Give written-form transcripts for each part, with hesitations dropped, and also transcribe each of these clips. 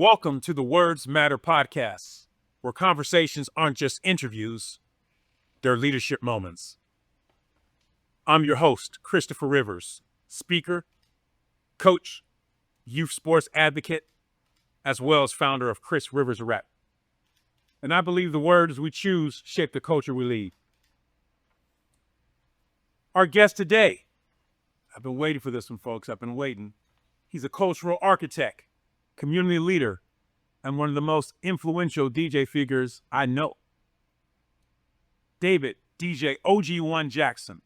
Welcome to the Words Matter Podcast, where conversations aren't just interviews, they're leadership moments. I'm your host, Christopher Rivers, speaker, coach, youth sports advocate, as well as founder of Chris Rivers Rap. And I believe the words we choose shape the culture we lead. Our guest today, I've been waiting for this one, folks. I've been waiting. He's a cultural architect, community leader, and one of the most influential DJ figures I know. David, DJ O.G.One Jackson.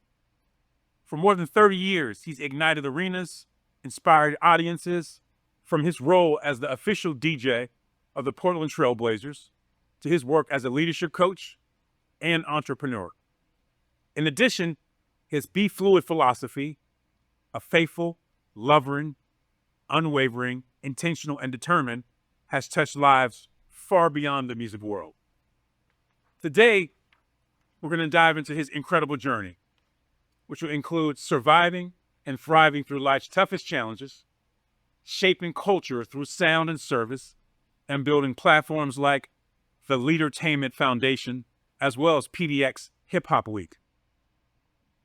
For more than 30 years, he's ignited arenas, inspired audiences, from his role as the official DJ of the Portland Trail Blazers to his work as a leadership coach and entrepreneur. In addition, his F.L.U.I.D philosophy, a faithful, loving, unwavering, intentional, and determined, has touched lives far beyond the music world. Today, we're going to dive into his incredible journey, which will include surviving and thriving through life's toughest challenges, shaping culture through sound and service, and building platforms like the Leadertainment Foundation, as well as PDX Hip Hop Week.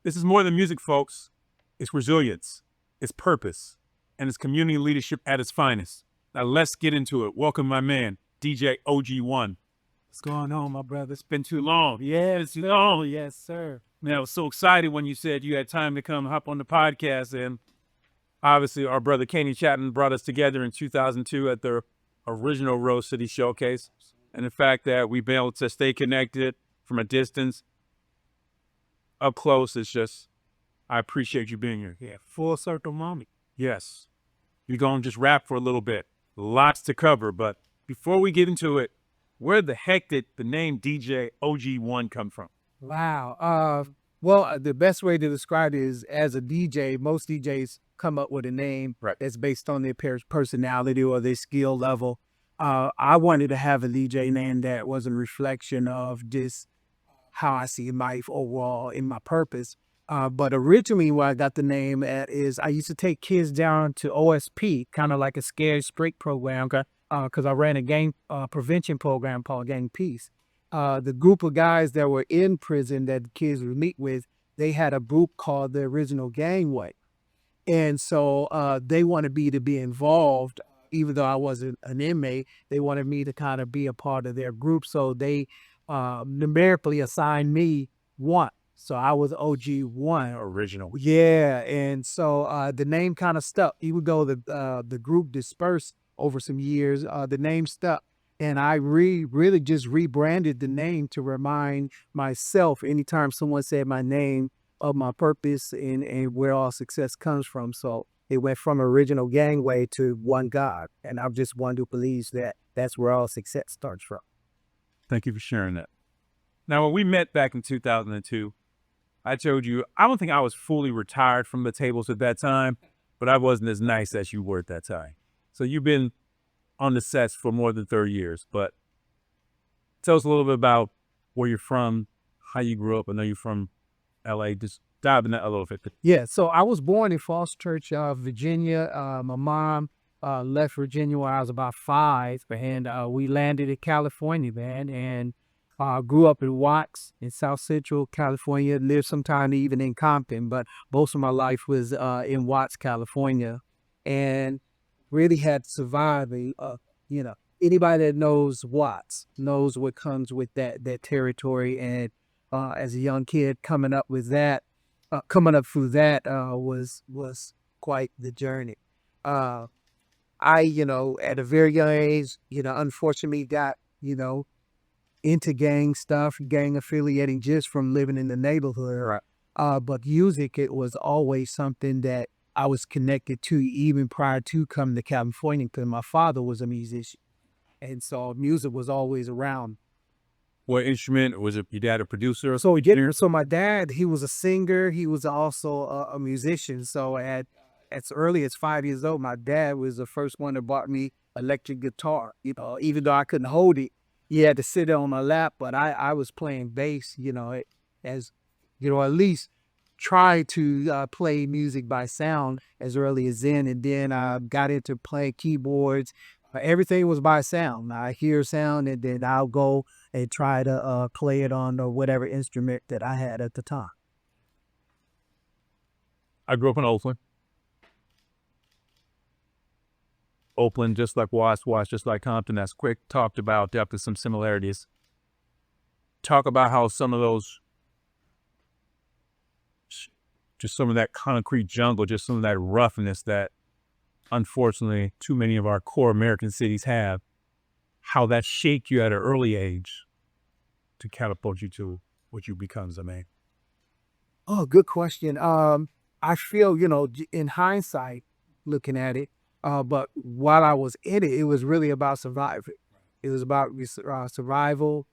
This is more than music, folks. It's resilience, it's purpose, and it's community leadership at its finest. Now let's get into it. Welcome, my man, DJ O.G.One. What's going on, my brother? It's been too long. Yes, yes, sir. Man, I was so excited when you said you had time to come hop on the podcast. And obviously, our brother Kenny Chatton brought us together in 2002 at the original Rose City Showcase. And the fact that we've been able to stay connected from a distance, up close, it's just, I appreciate you being here. Yeah, full circle mommy. Yes. We're going to just rap for a little bit. Lots to cover, but before we get into it, where the heck did the name DJ O.G.One come from? Wow. Well, the best way to describe it is as a DJ, most DJs come up with a name that's based on their personality or their skill level. I wanted to have a DJ name that was a reflection of just how I see life overall in my purpose. But originally where I got the name at is I used to take kids down to OSP, kind of like a scared straight program, because I ran a gang prevention program called Gang Peace. The group of guys that were in prison that the kids would meet with, they had a group called the Original Gangway. And so they wanted me to be involved, even though I wasn't an inmate. They wanted me to kind of be a part of their group. So they numerically assigned me one. So I was O.G.One. Original. Yeah, and so the name kind of stuck. Even though the group dispersed over some years, the name stuck. And I really just rebranded the name to remind myself anytime someone said my name of my purpose and where all success comes from. So it went from Original Gangway to One God. And I'm just one who believes that that's where all success starts from. Thank you for sharing that. Now, when we met back in 2002, I told you, I don't think I was fully retired from the tables at that time, but I wasn't as nice as you were at that time. So you've been on the sets for more than 30 years, but tell us a little bit about where you're from, how you grew up. I know you're from LA. Just dive in that a little bit. Yeah, so I was born in Falls Church, Virginia. My mom left Virginia when I was about 5, and we landed in California, man, and grew up in Watts in South Central California, lived sometime even in Compton, but most of my life was in Watts, California, and really had to survive. Anybody that knows Watts knows what comes with that territory, and as a young kid coming up through that was quite the journey. I, at a very young age, unfortunately got, into gang stuff, gang affiliating just from living in the neighborhood. Right. But music, it was always something that I was connected to even prior to coming to California, because my father was a musician. And so music was always around. What instrument? Was it your dad a producer? So my dad, he was a singer. He was also a musician. So at as early as 5 years old, my dad was the first one that bought me electric guitar. Even though I couldn't hold it, he had to sit it on my lap, but I was playing bass, at least try to play music by sound as early as then. And then I got into playing keyboards, Everything was by sound. I hear sound and then I'll go and try to play it on whatever instrument that I had at the time. I grew up in Oakland. Oakland, just like Watts, just like Compton, as Quick talked about, definitely some similarities. Talk about how some of those, just some of that concrete jungle, just some of that roughness that unfortunately too many of our core American cities have, how that shaped you at an early age to catapult you to what you become as a man. Oh, good question. I feel, in hindsight, looking at it, but while I was in it, it was really about surviving. It was about survival,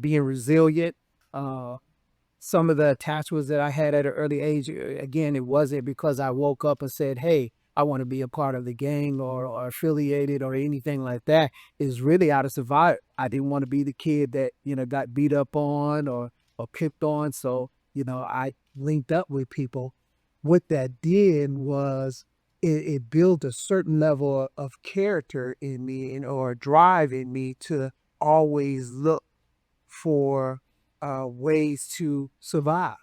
being resilient. Some of the attachments that I had at an early age, again, it wasn't because I woke up and said, hey, I want to be a part of the gang or affiliated or anything like that. It's really out of survival. I didn't want to be the kid that, got beat up on or picked on. So, I linked up with people. What that did was it built a certain level of character in me or drive in me to always look for ways to survive.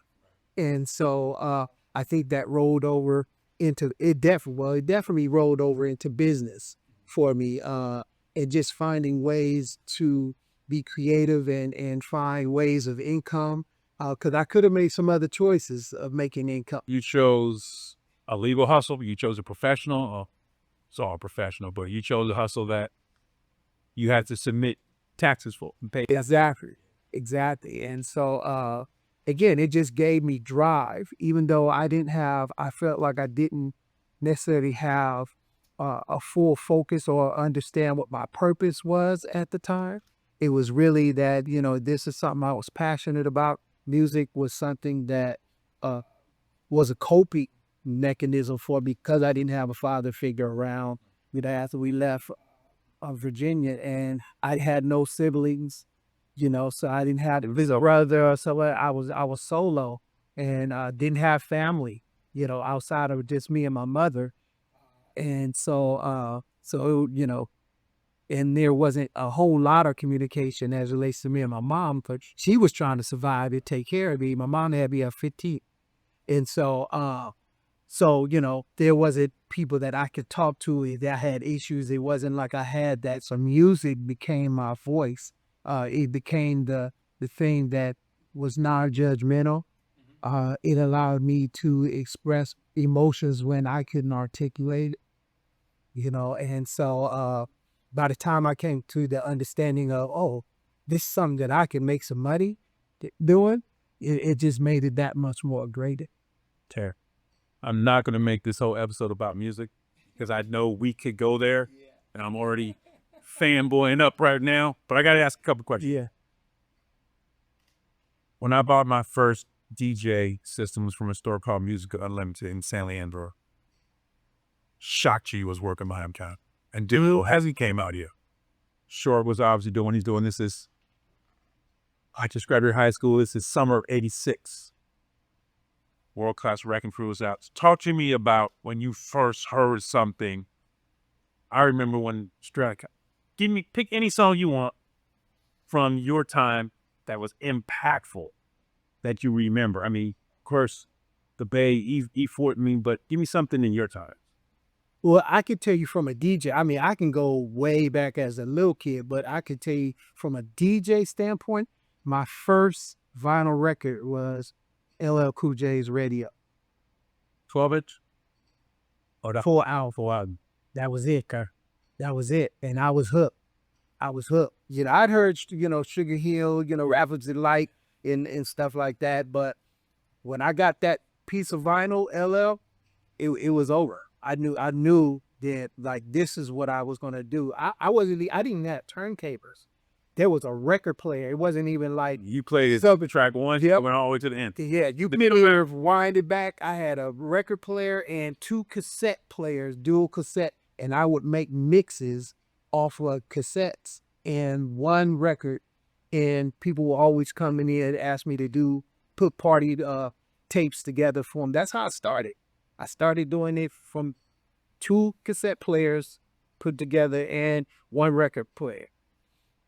And so I think that rolled over into it definitely rolled over into business for me, and just finding ways to be creative and find ways of income, because I could have made some other choices of making income. You chose a legal hustle, you chose a professional, it's all professional, but you chose a hustle that you had to submit taxes for and pay. Exactly. And so again, it just gave me drive, even though I felt like I didn't necessarily have a full focus or understand what my purpose was at the time. It was really that, this is something I was passionate about. Music was something that was a coping mechanism for me because I didn't have a father figure around. After we left Virginia, and I had no siblings, so I didn't have a brother. So I was solo and didn't have family, outside of just me and my mother. And and there wasn't a whole lot of communication as it relates to me and my mom, but she was trying to survive and take care of me. My mom had me at 15. And so there wasn't people that I could talk to that had issues. It wasn't like I had that. So music became my voice. It became the thing that was non-judgmental. It allowed me to express emotions when I couldn't articulate, and so by the time I came to the understanding of, oh, this is something that I can make some money doing, it just made it that much more greater. Tear. I'm not going to make this whole episode about music because I know we could go there and I'm already fanboying up right now, but I got to ask a couple questions. Yeah. When I bought my first DJ systems from a store called Music Unlimited in San Leandro, Shock G was working behind counter. And dude, as he came out here, Short was obviously doing what he's doing. I just graduated high school. This is summer of '86. World Class Wrecking Crew was out. Talk to me about when you first heard something. I remember when pick any song you want from your time that was impactful that you remember. I mean, of course, the Bay, E40, but give me something in your time. Well, I could tell you from a DJ. I mean, I can go way back as a little kid, but I could tell you from a DJ standpoint, my first vinyl record was LL Cool J's Radio. 12-inch? Oh, the 4 album. That was it, Kerr. That was it. And I was hooked. I'd heard, Sugar Hill, Rappers Delight and stuff like that. But when I got that piece of vinyl, LL, it was over. I knew that, like, this is what I was going to do. I didn't have turntables. There was a record player. It wasn't even like you played track one. Yep. Went all the way to the end. Yeah, you middle wind it back. I had a record player and 2 cassette players, dual cassette, and I would make mixes off of cassettes and one record. And people were always coming in and ask me to put party tapes together for them. That's how I started. I started doing it from 2 cassette players put together and one record player.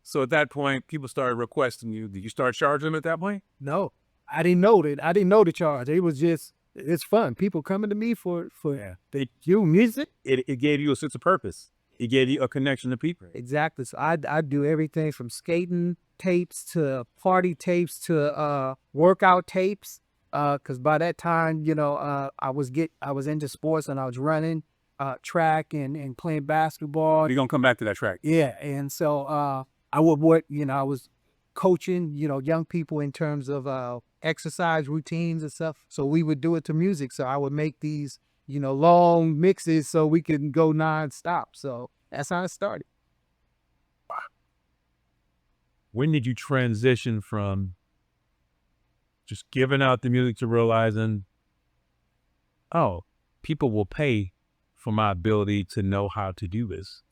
So at that point, people started requesting you. Did you start charging them at that point? No, I didn't know that. I didn't know the charge. It was just, it's fun. People coming to me for they do music. It gave you a sense of purpose. It gave you a connection to people. Exactly. So I do everything from skating tapes to party tapes to workout tapes. Cause by that time, I was into sports and I was running track and playing basketball. You're gonna come back to that track. Yeah. And so I would work, I was coaching, young people in terms of exercise routines and stuff. So we would do it to music. So I would make these, long mixes so we could go nonstop. So that's how it started. When did you transition from just giving out the music to realizing, oh, people will pay for my ability to know how to do this?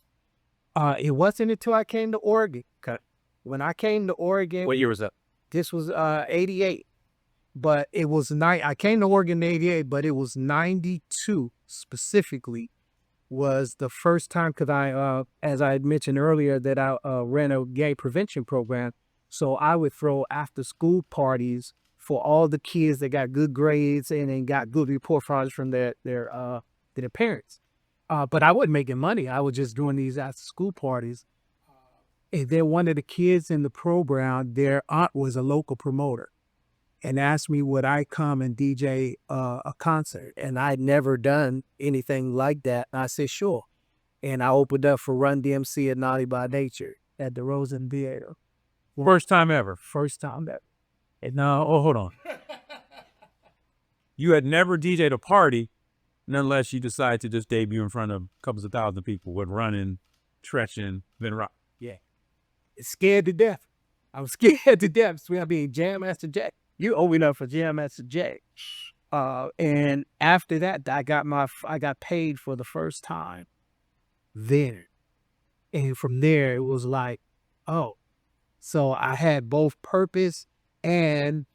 It wasn't until I came to Oregon. Okay. When I came to Oregon, What year was that? this was 88. But it was I came to Oregon in 88, but it was 92 specifically was the first time, because I, as I had mentioned earlier, that I ran a gay prevention program. So I would throw after school parties for all the kids that got good grades and then got good report cards from their parents. But I wasn't making money. I was just doing these after school parties. And then one of the kids in the program, their aunt was a local promoter and asked me would I come and DJ a concert. And I'd never done anything like that. And I said, sure. And I opened up for Run DMC and Naughty by Nature at the Rosen Theater. First time ever. First time ever. And hold on. You had never DJ'd a party, nonetheless you decided to just debut in front of couples of thousand people with running, stretching, then rock. Yeah. Scared to death. I was scared to death. So I mean, Jam Master Jay. You owe me enough for Jam Master Jay. And after that, I got paid for the first time there. And from there, it was like, oh. So I had both purpose and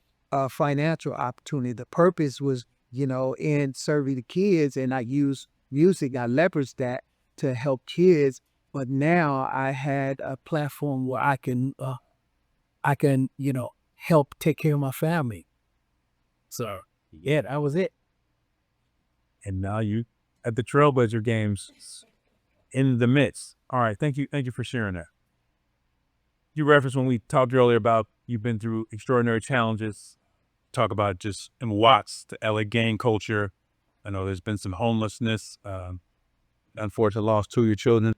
financial opportunity. The purpose was, in serving the kids, and I used music. I leveraged that to help kids. But now I had a platform where I can, help take care of my family. So yeah, that was it. And now you at the Trailblazer Games in the midst. All right, thank you for sharing that. You referenced when we talked earlier about you've been through extraordinary challenges. Talk about just in Watts, the LA gang culture. I know there's been some homelessness. Unfortunately, lost 2 of your children.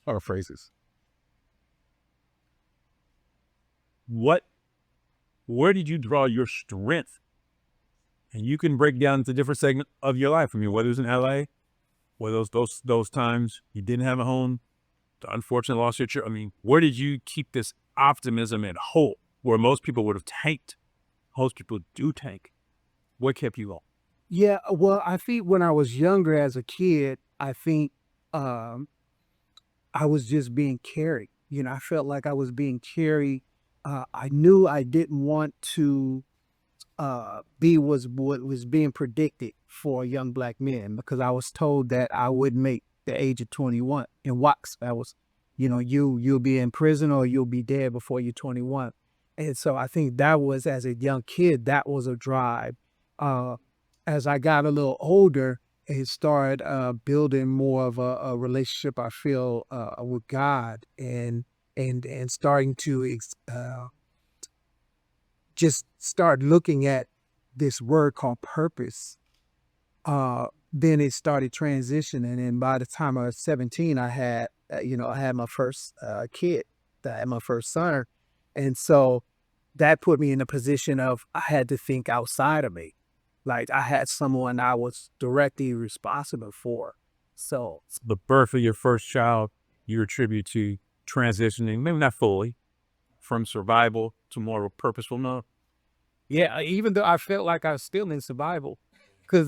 Or phrases. Where did you draw your strength? And you can break down into different segments of your life. I mean, whether it was in LA, whether those times you didn't have a home, the unfortunate loss of your children. I mean, where did you keep this optimism and hope where most people would have tanked? Most people do tank. What kept you on? Yeah, well, I think when I was younger as a kid, I think I was just being carried. I felt like I was being carried. I knew I didn't want to be what was being predicted for young Black men, because I was told that I wouldn't make the age of 21 in Watts. That was, you'll be in prison or you'll be dead before you're 21. And so I think that was, as a young kid, that was a drive. As I got a little older, it started building more of a relationship, I feel, with God, and starting to just start looking at this word called purpose. Then it started transitioning, and by the time I was 17, I had my first kid. I had my first son, and so that put me in a position of I had to think outside of me. Like I had someone I was directly responsible for. So the birth of your first child, you attribute to transitioning, maybe not fully, from survival to more of a purposeful mode. Yeah, even though I felt like I was still in survival, because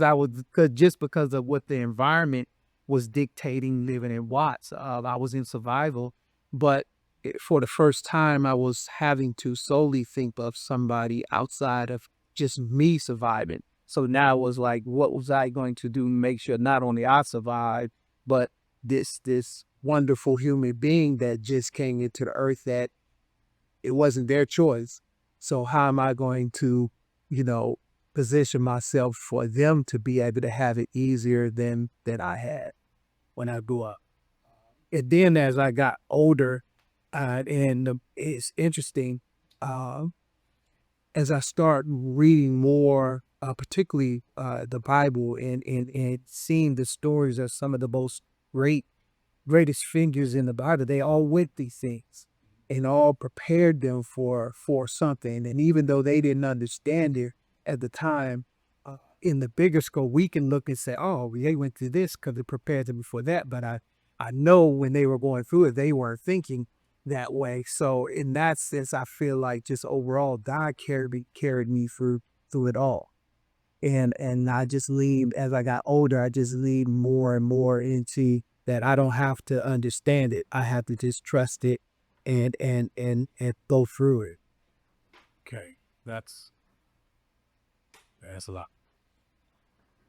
because of what the environment was dictating living in Watts, I was in survival. But for the first time, I was having to solely think of somebody outside of just me surviving. So now it was like, what was I going to do to make sure not only I survived, but this wonderful human being that just came into the earth, that it wasn't their choice. So how am I going to, position myself for them to be able to have it easier than I had when I grew up? And then as I got older, it's interesting, as I start reading more, particularly the Bible, and seeing the stories of some of the most greatest figures in the Bible, they all went these things and all prepared them for something. And even though they didn't understand it at the time, in the bigger scope, we can look and say, oh, they went through this because they prepared them for that. But I know when they were going through it, they weren't thinking that way. So in that sense, I feel like just overall, God carried me through it all. And I just leaned, as I got older, I just leaned more and more into that. I don't have to understand it. I have to just trust it and go through it. Okay, that's a lot.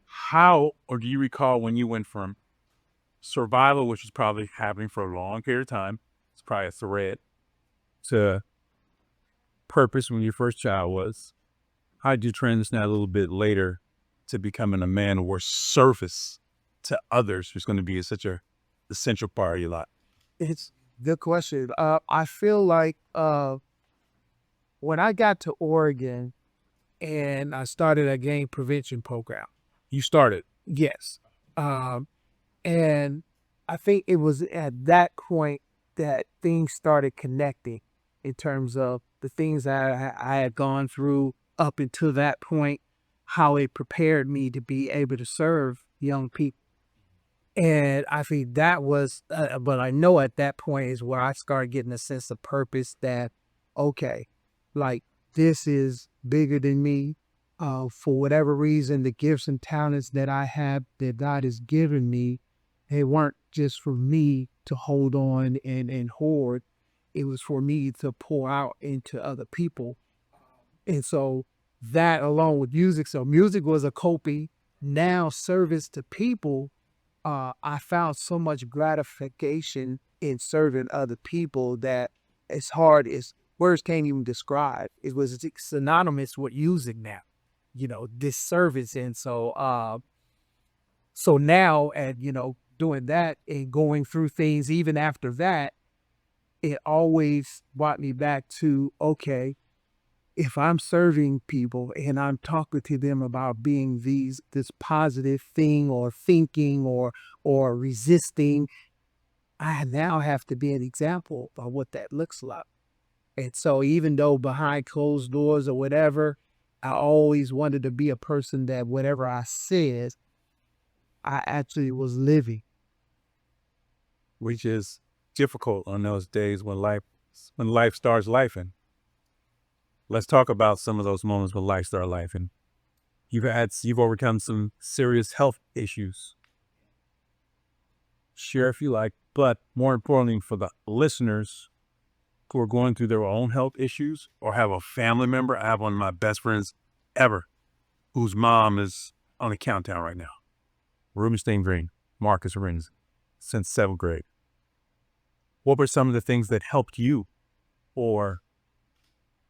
How, or do you recall when you went from survival, which was probably happening for a long period of time, it's probably a thread, to purpose when your first child was? How did you transition that a little bit later to becoming a man or service to others, who's going to be such a essential part of your life? It's a good question. I feel like when I got to Oregon and I started a gang prevention program. You started. Yes. And I think it was at that point that things started connecting in terms of the things that I had gone through up until that point, how it prepared me to be able to serve young people. And I think that was, but I know at that point is where I started getting a sense of purpose that, okay, like this is bigger than me. For whatever reason, the gifts and talents that I have, that God has given me, they weren't just for me to hold on and hoard. It was for me to pour out into other people. And so that, along with music, so music was a coping. Now service to people, I found so much gratification in serving other people that it's hard, as words can't even describe. It was synonymous with music now, this service. And so, so now, and doing that and going through things, even after that, it always brought me back to, okay, if I'm serving people and I'm talking to them about being this positive thing or thinking or resisting, I now have to be an example of what that looks like. And so even though behind closed doors or whatever, I always wanted to be a person that whatever I said, I actually was living. Which is difficult on those days when life starts lifing. Let's talk about some of those moments when life started lifing. You've overcome some serious health issues. Share if you like, but more importantly for the listeners who are going through their own health issues or have a family member. I have one of my best friends ever whose mom is on the countdown right now. Rubenstein Green, Marcus Rins, since 7th grade. What were some of the things that helped you, or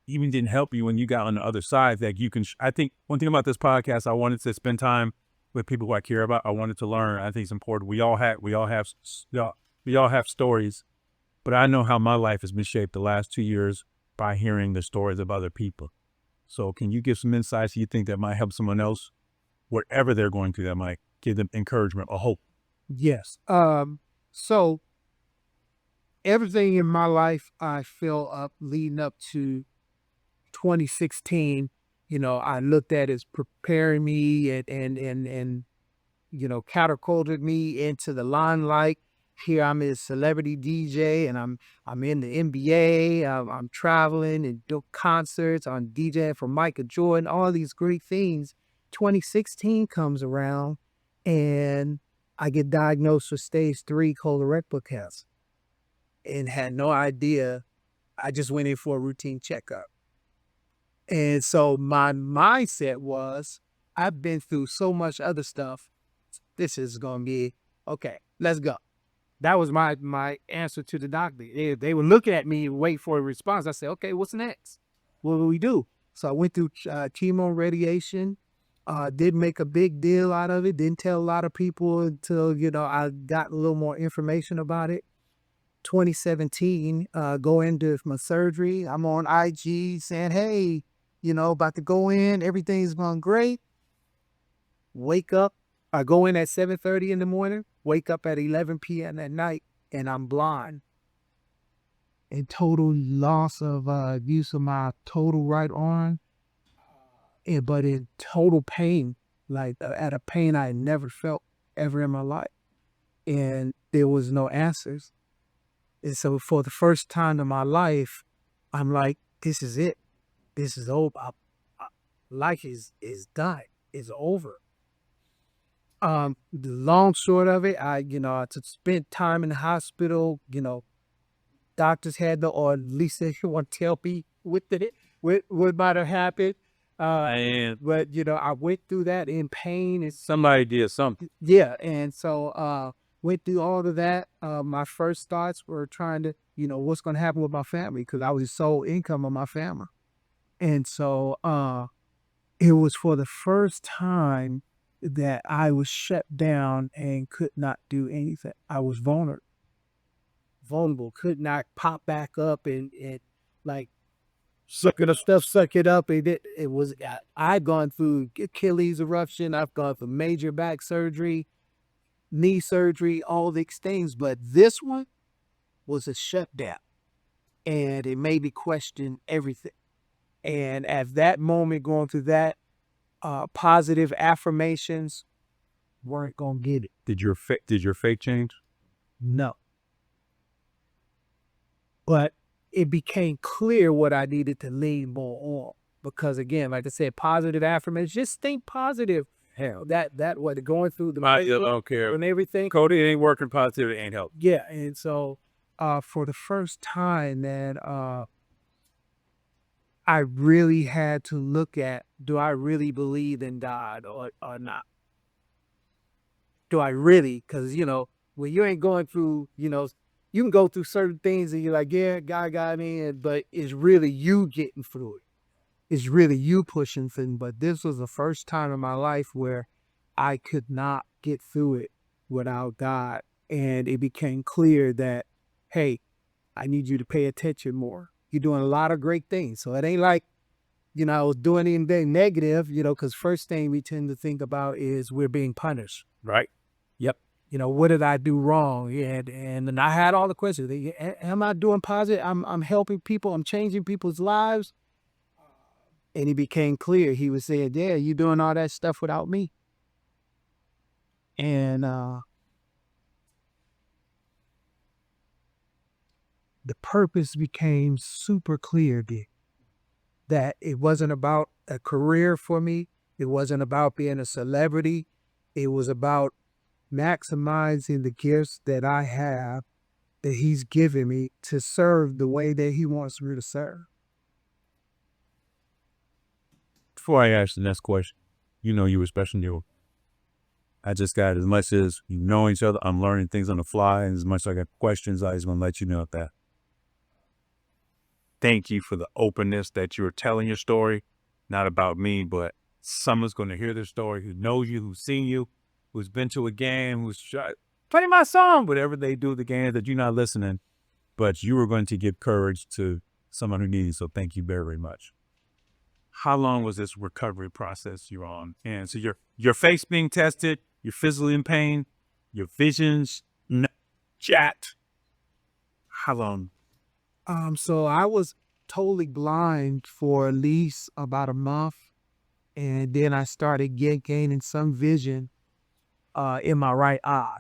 even didn't help you when you got on the other side, that you can, I think one thing about this podcast, I wanted to spend time with people who I care about. I wanted to learn. I think it's important. We all have stories, but I know how my life has been shaped the last 2 years by hearing the stories of other people. So can you give some insights you think that might help someone else, whatever they're going through, that might give them encouragement or hope? Yes. So everything in my life, I feel up leading up to 2016, I looked at as preparing me and catapulted me into the limelight. Here I'm a celebrity DJ, and I'm in the NBA. I'm traveling and do concerts. I'm DJing for Michael Jordan. All these great things. 2016 comes around, and I get diagnosed with stage 3 colorectal cancer, and had no idea. I just went in for a routine checkup. And so my mindset was, I've been through so much other stuff. This is gonna be okay. Let's go. That was my answer to the doctor. They were looking at me and wait for a response. I said, okay, what's next? What will we do? So I went through chemo and radiation. Didn't make a big deal out of it. Didn't tell a lot of people until, I got a little more information about it. 2017, go into my surgery. I'm on IG saying, hey, about to go in. Everything's going great. Wake up. I go in at 7:30 in the morning, wake up at 11 p.m. at night, and I'm blind. And total loss of use of my total right arm, but in total pain, like at a pain I had never felt ever in my life. And there was no answers. And so for the first time in my life, I'm like, this is it. This is over. Life is done. It's over. The long short of it, I spent time in the hospital. Doctors had or at least they want to tell me what might have happened. But I went through that in pain. And Somebody did something. yeah, and so went through all of that. My first thoughts were trying to, what's going to happen with my family, because I was the sole income of my family. And so it was for the first time that I was shut down and could not do anything. I was vulnerable, could not pop back up and like suck it up. And it was, I've gone through Achilles eruption. I've gone through major back surgery, knee surgery, all these things. But this one was a shutdown, and it made me question everything. And at that moment, going through that, positive affirmations weren't gonna get it. Did your faith change? No. But it became clear what I needed to lean more on. Because again, like I said, positive affirmations, just think positive. Hell, that what going through the I don't care. and everything. Cody, it ain't working positive, it ain't helping. Yeah, and so for the first time that I really had to look at, do I really believe in God or not? Do I really? Because, when you ain't going through, you can go through certain things and you're like, yeah, God got me, but it's really you getting through it. It's really you pushing things. But this was the first time in my life where I could not get through it without God. And it became clear that, hey, I need you to pay attention more. You're doing a lot of great things. So it ain't like, I was doing anything negative, because first thing we tend to think about is we're being punished. Right. Yep. What did I do wrong? And I had all the questions. Am I doing positive? I'm helping people. I'm changing people's lives. And it became clear. He was saying, yeah, you doing all that stuff without me. And the purpose became super clear, that it wasn't about a career for me. It wasn't about being a celebrity. It was about maximizing the gifts that I have, that he's given me, to serve the way that he wants me to serve. Before I ask the next question, you were special needs. I just got, as much as you know each other, I'm learning things on the fly, and as much as I got questions, I just want to let you know that. Thank you for the openness that you're telling your story, not about me, but someone's going to hear this story who knows you, who's seen you, who's been to a game, who's play my song, whatever they do at the game that you're not listening, but you were going to give courage to someone who needs it. So thank you very, very much. How long was this recovery process you're on? And so your face being tested, you're physically in pain, your vision's chat. How long? So I was totally blind for at least about a month. And then I started gaining some vision in my right eye.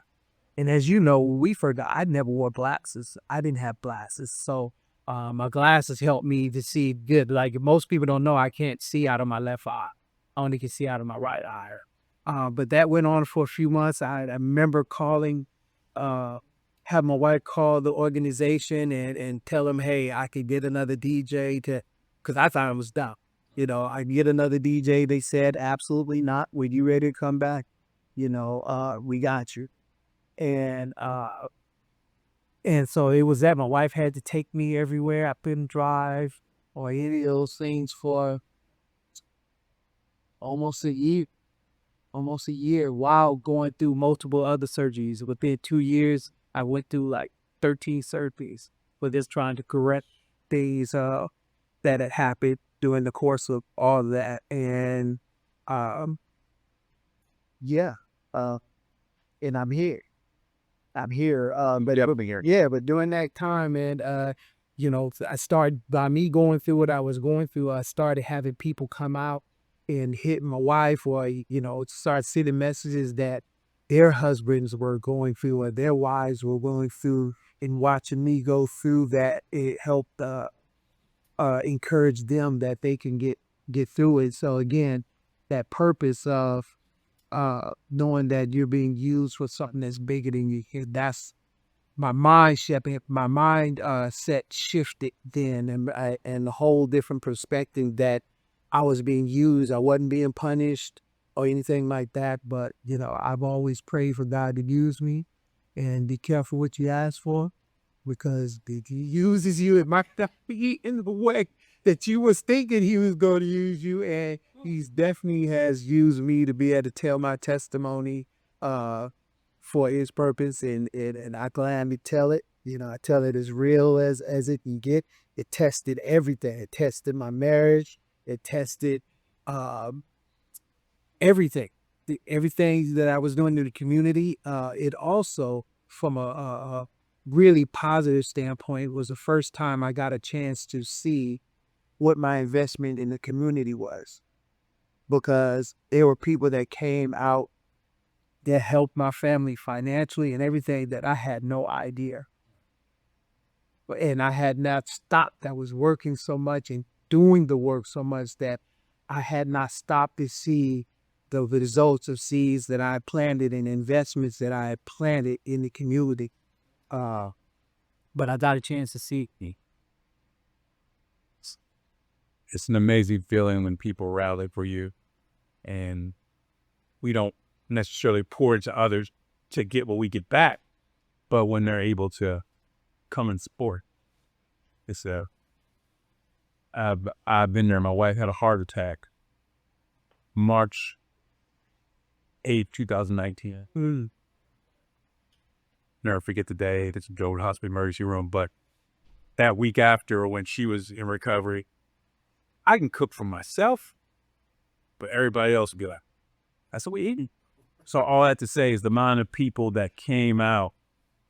And as you know, we forgot, I never wore glasses. I didn't have glasses. So my glasses helped me to see good. Like most people don't know, I can't see out of my left eye. I only can see out of my right eye. But that went on for a few months. I remember calling, have my wife call the organization and tell them, hey, I could get another DJ because I thought it was dumb. I get another DJ. They said, absolutely not. When you ready to come back, we got you. And so it was that my wife had to take me everywhere. I couldn't drive or any of those things for almost a year while going through multiple other surgeries. Within 2 years, I went through like 13 surgeries for just trying to correct things that had happened during the course of all of that. And yeah, and I'm here. But yeah, but during that time, and I started by me going through what I was going through. I started having people come out and hit my wife, or start sending messages that their husbands were going through or their wives were going through, and watching me go through that, it helped encourage them that they can get through it. So again, that purpose of knowing that you're being used for something that's bigger than you. That's my mind set shifted then, and the whole different perspective that I was being used. I wasn't being punished or anything like that. But I've always prayed for God to use me, and be careful what you ask for, because He uses you. It might not be in the way that you was thinking He was going to use you, and He's definitely has used me to be able to tell my testimony for His purpose, and I gladly tell it. I tell it as real as it can get. It tested everything. It tested my marriage. It tested everything. Everything that I was doing in the community. It also, from a really positive standpoint, was the first time I got a chance to see what my investment in the community was, because there were people that came out that helped my family financially and everything that I had no idea. And I had not stopped. I was working so much and doing the work so much that I had not stopped to see the results of seeds that I planted and investments that I had planted in the community. But I got a chance to see it. It's an amazing feeling when people rally for you, and we don't necessarily pour into others to get what we get back, but when they're able to come and support, I've been there. My wife had a heart attack March 8th, 2019. Never forget the day. This is Joe Hospital emergency room. But that week after, when she was in recovery, I can cook for myself, but everybody else would be like, that's what we eating. So all I have to say is the amount of people that came out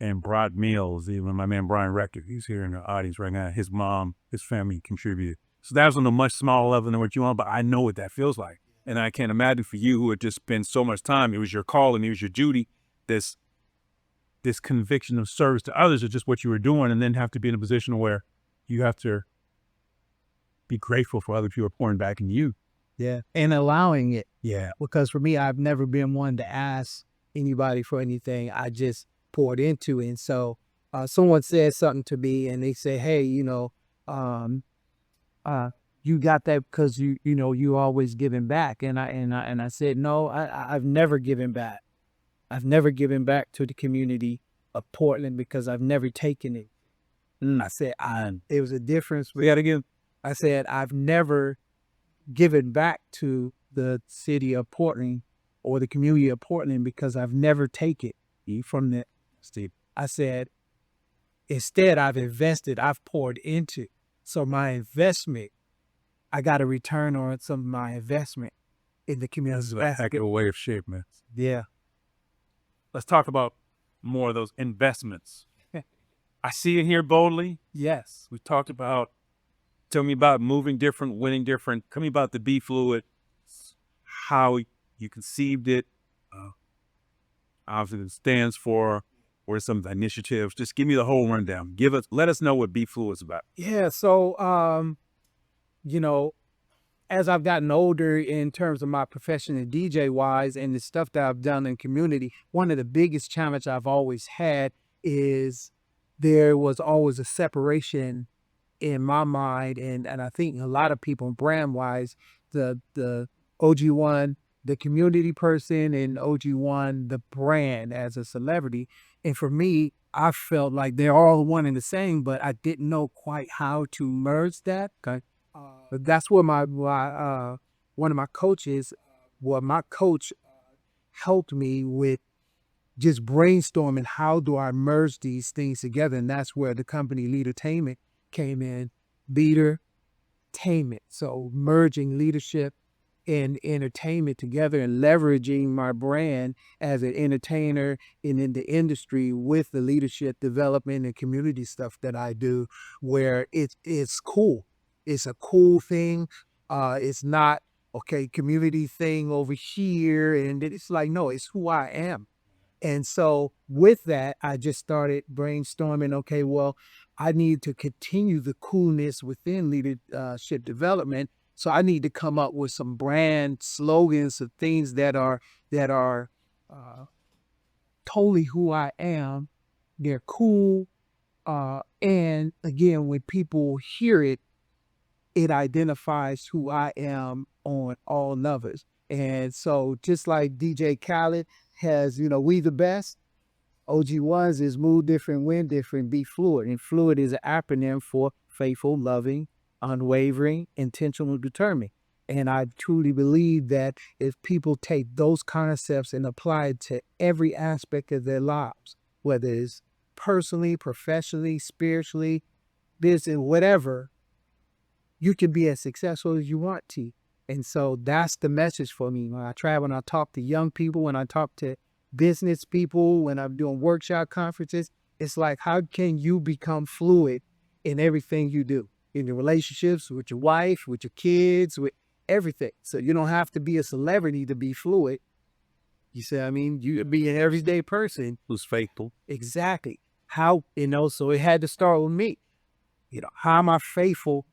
and brought meals. Even my man Brian Rector, he's here in the audience right now. His mom, his family contributed. So that was on a much smaller level than what you want, but I know what that feels like. And I can't imagine for you, who had just spent so much time, it was your call and it was your duty, this conviction of service to others is just what you were doing, and then have to be in a position where you have to be grateful for other people pouring back in you. Yeah, and allowing it. Yeah. Because for me, I've never been one to ask anybody for anything. I just poured into it. And so someone says something to me and they say, hey, you got that because you always giving back. And I said, no, I've never given back. I've never given back to the community of Portland because I've never taken it. And I said, it was a difference. We got to give. I said, I've never given back to the city of Portland or the community of Portland because I've never taken it from the Steve. I said, instead, I've invested, I've poured into. So my investment, I got a return on some of my investment in the community. This is a heck of a way of shape, man. Yeah. Let's talk about more of those investments. I see it here boldly. Yes. We talked about, tell me about moving different, winning different. Tell me about the F.L.U.I.D, how you conceived it, obviously it stands for, or some of the initiatives. Just give me the whole rundown. Let us know what F.L.U.I.D is about. Yeah. So, as I've gotten older in terms of my profession and DJ wise and the stuff that I've done in community, one of the biggest challenges I've always had is there was always a separation in my mind, and I think a lot of people brand wise, the O.G.One, the community person, and O.G.One, the brand as a celebrity. And for me, I felt like they're all one and the same, but I didn't know quite how to merge that. Okay. But that's what my one of my coaches, my coach helped me with just brainstorming how do I merge these things together. And that's where the company Leadertainment came in. Leadertainment. So merging leadership and entertainment together and leveraging my brand as an entertainer and in the industry with the leadership development and community stuff that I do, where it's cool. It's a cool thing. It's not, okay, community thing over here. And it's like, no, it's who I am. And so with that, I just started brainstorming, okay, well, I need to continue the coolness within leadership development. So I need to come up with some brand slogans of things that are uh, totally who I am. They're cool. And again, when people hear it, it identifies who I am on all levels. And so just like DJ Khaled has, we the best, O.G.One's is move different, win different, be fluid. And fluid is an acronym for faithful, loving, unwavering, intentional, determined. And I truly believe that if people take those concepts and apply it to every aspect of their lives, whether it's personally, professionally, spiritually, business, whatever, you can be as successful as you want to. And so that's the message for me. When I travel and I talk to young people, when I talk to business people, when I'm doing workshop conferences, it's like, how can you become fluid in everything you do? In your relationships, with your wife, with your kids, with everything. So you don't have to be a celebrity to be fluid. You see what I mean? You be an everyday person Who's faithful. Exactly. How, so it had to start with me. How am I faithful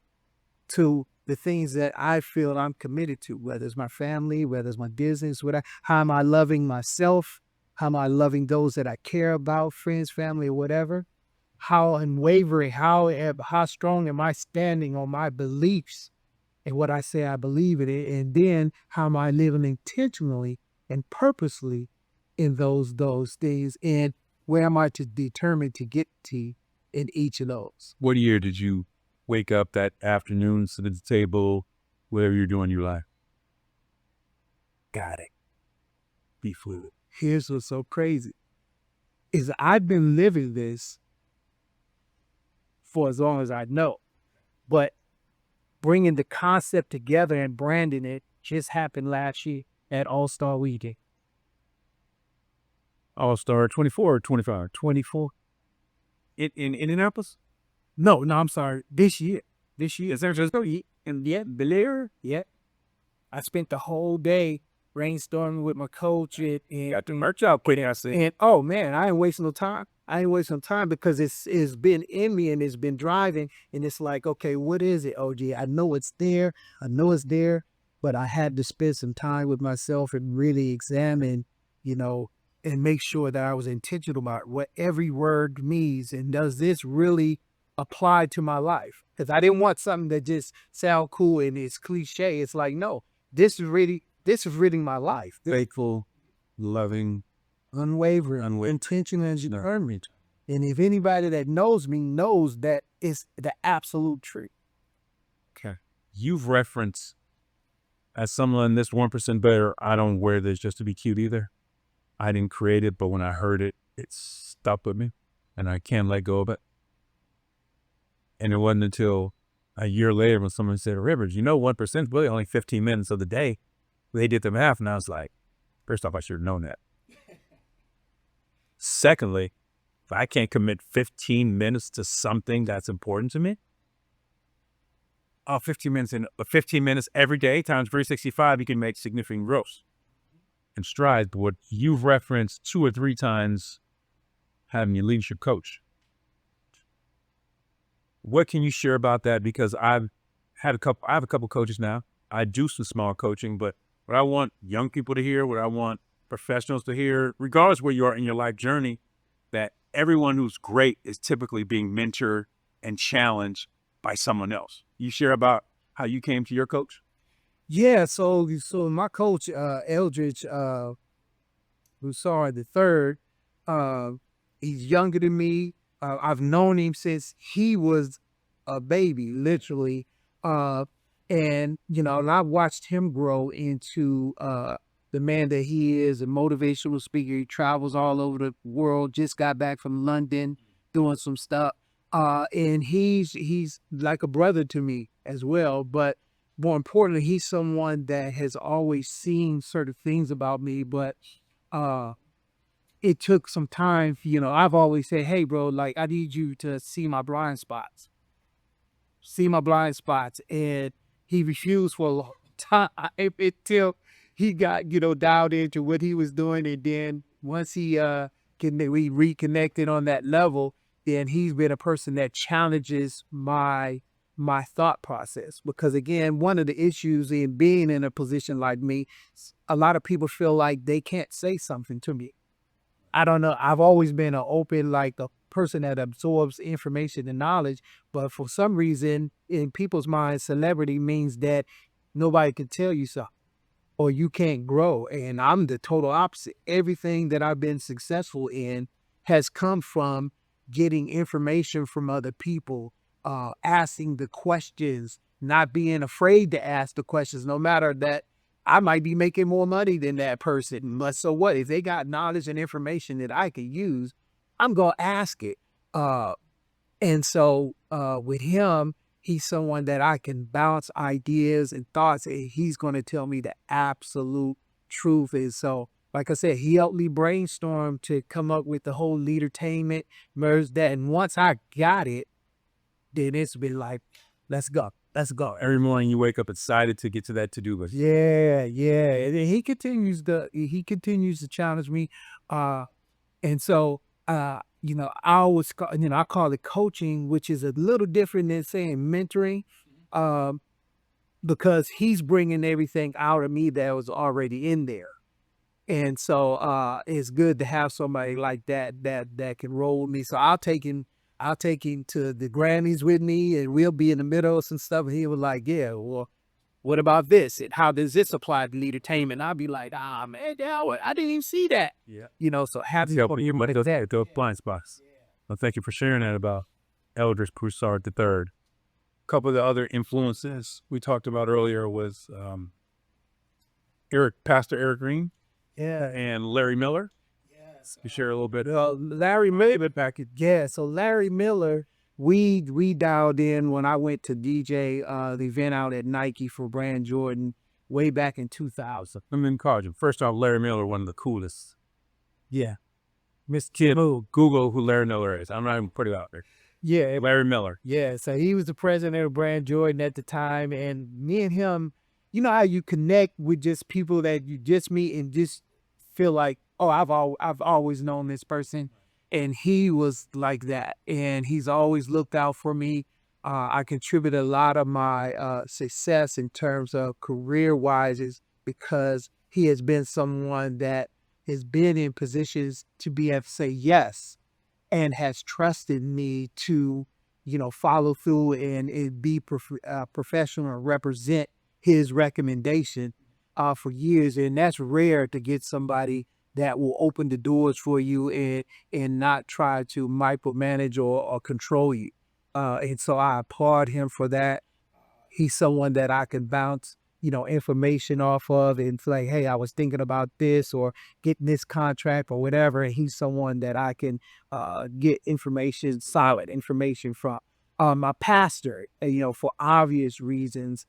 to the things that I feel I'm committed to, whether it's my family, whether it's my business, how am I loving myself? How am I loving those that I care about, friends, family, or whatever? How unwavering, how strong am I standing on my beliefs and what I say I believe in it? And then how am I living intentionally and purposely in those things? And where am I determined to get to in each of those? What year did you wake up that afternoon, sit at the table, whatever you're doing in your life? Got it. Be fluid. Here's what's so crazy is I've been living this for as long as I know, but bringing the concept together and branding it just happened last year at All-Star Weekend. All-Star 24 or 25? 24. In Indianapolis? No, I'm sorry. This year. Is there just Belair? Yeah. I spent the whole day brainstorming with my coach and got the merch out quick, I see. And oh man, I ain't wasting no time. Because it's been in me and it's been driving. And it's like, okay, what is it, O.G.? I know it's there. But I had to spend some time with myself and really examine, and make sure that I was intentional about what every word means. And does this really apply to my life? Because I didn't want something that just sound cool and it's cliche. It's like, no, this is really my life. Faithful, loving, unwavering, intentional, and determined. And if anybody that knows me knows that it's the absolute truth. Okay. You've referenced, as someone this 1% better, I don't wear this just to be cute either. I didn't create it, but when I heard it, it stuck with me and I can't let go of it. And it wasn't until a year later when someone said, Rivers, 1% is really only 15 minutes of the day. They did the math, and I was like, first off, I should have known that. Secondly, if I can't commit 15 minutes to something that's important to me, 15 minutes every day times 365, you can make significant growth and strides. But what you've referenced 2 or 3 times, having your leadership coach. What can you share about that? Because I have a couple coaches now. I do some small coaching, but what I want young people to hear, what I want professionals to hear, regardless where you are in your life journey, that everyone who's great is typically being mentored and challenged by someone else. You share about how you came to your coach? Yeah, so my coach, Eldridge Broussard the third, he's younger than me. I've known him since he was a baby, literally. And and I've watched him grow into the man that he is, a motivational speaker. He travels all over the world, just got back from London doing some stuff. And he's like a brother to me as well. But more importantly, he's someone that has always seen certain things about me, but uh it took some time. I've always said, hey bro, like I need you to see my blind spots. And he refused for a long time until he got, dialed into what he was doing. And then once we reconnected on that level, then he's been a person that challenges my thought process. Because again, one of the issues in being in a position like me, a lot of people feel like they can't say something to me. I don't know. I've always been an open, like a person that absorbs information and knowledge, but for some reason, in people's minds, celebrity means that nobody can tell you something or you can't grow. And I'm the total opposite. Everything that I've been successful in has come from getting information from other people, asking the questions, not being afraid to ask the questions, no matter that I might be making more money than that person. But so what? If they got knowledge and information that I could use, I'm going to ask it. And so with him, he's someone that I can bounce ideas and thoughts, and he's going to tell me the absolute truth. And so, like I said, he helped me brainstorm to come up with the whole leadertainment, merge that. And once I got it, then it's been like, let's go. Let's go. Every morning you wake up excited to get to that to-do list. Yeah. And then he continues to challenge me. And so, I always I call it coaching, which is a little different than saying mentoring, because he's bringing everything out of me that was already in there. And so, it's good to have somebody like that can roll me. So I'll take him to the Grammys with me, and we'll be in the middle of some stuff. And he was like, yeah, well, what about this? And how does this apply to leadertainment? I'll be like, man, I didn't even see that. Yeah. So happy Help you for that. those blind spots. Well, thank you for sharing that about Eldridge Broussard III. A couple of the other influences we talked about earlier was Pastor Eric Green, and Larry Miller. You share a little bit. Larry Miller back. Yeah. So Larry Miller, we dialed in when I went to DJ the event out at Nike for Brand Jordan way back in 2000. Let me encourage you. First off, Larry Miller, one of the coolest. Yeah. Mr. Kid, Google who Larry Miller is. I'm not even putting it out there. Yeah. Larry Miller. Yeah. So he was the president of Brand Jordan at the time. And me and him, you know how you connect with just people that you just meet and just feel like, oh, I've always known this person. And he was like that. And he's always looked out for me. I contribute a lot of my success in terms of career-wise is because he has been someone that has been in positions to be able to say yes and has trusted me to, follow through and be professional and represent his recommendation for years. And that's rare to get somebody that will open the doors for you and not try to micromanage or control you. And so I applaud him for that. He's someone that I can bounce, information off of and feel like, hey, I was thinking about this or getting this contract or whatever. And he's someone that I can get solid information from. My pastor, for obvious reasons,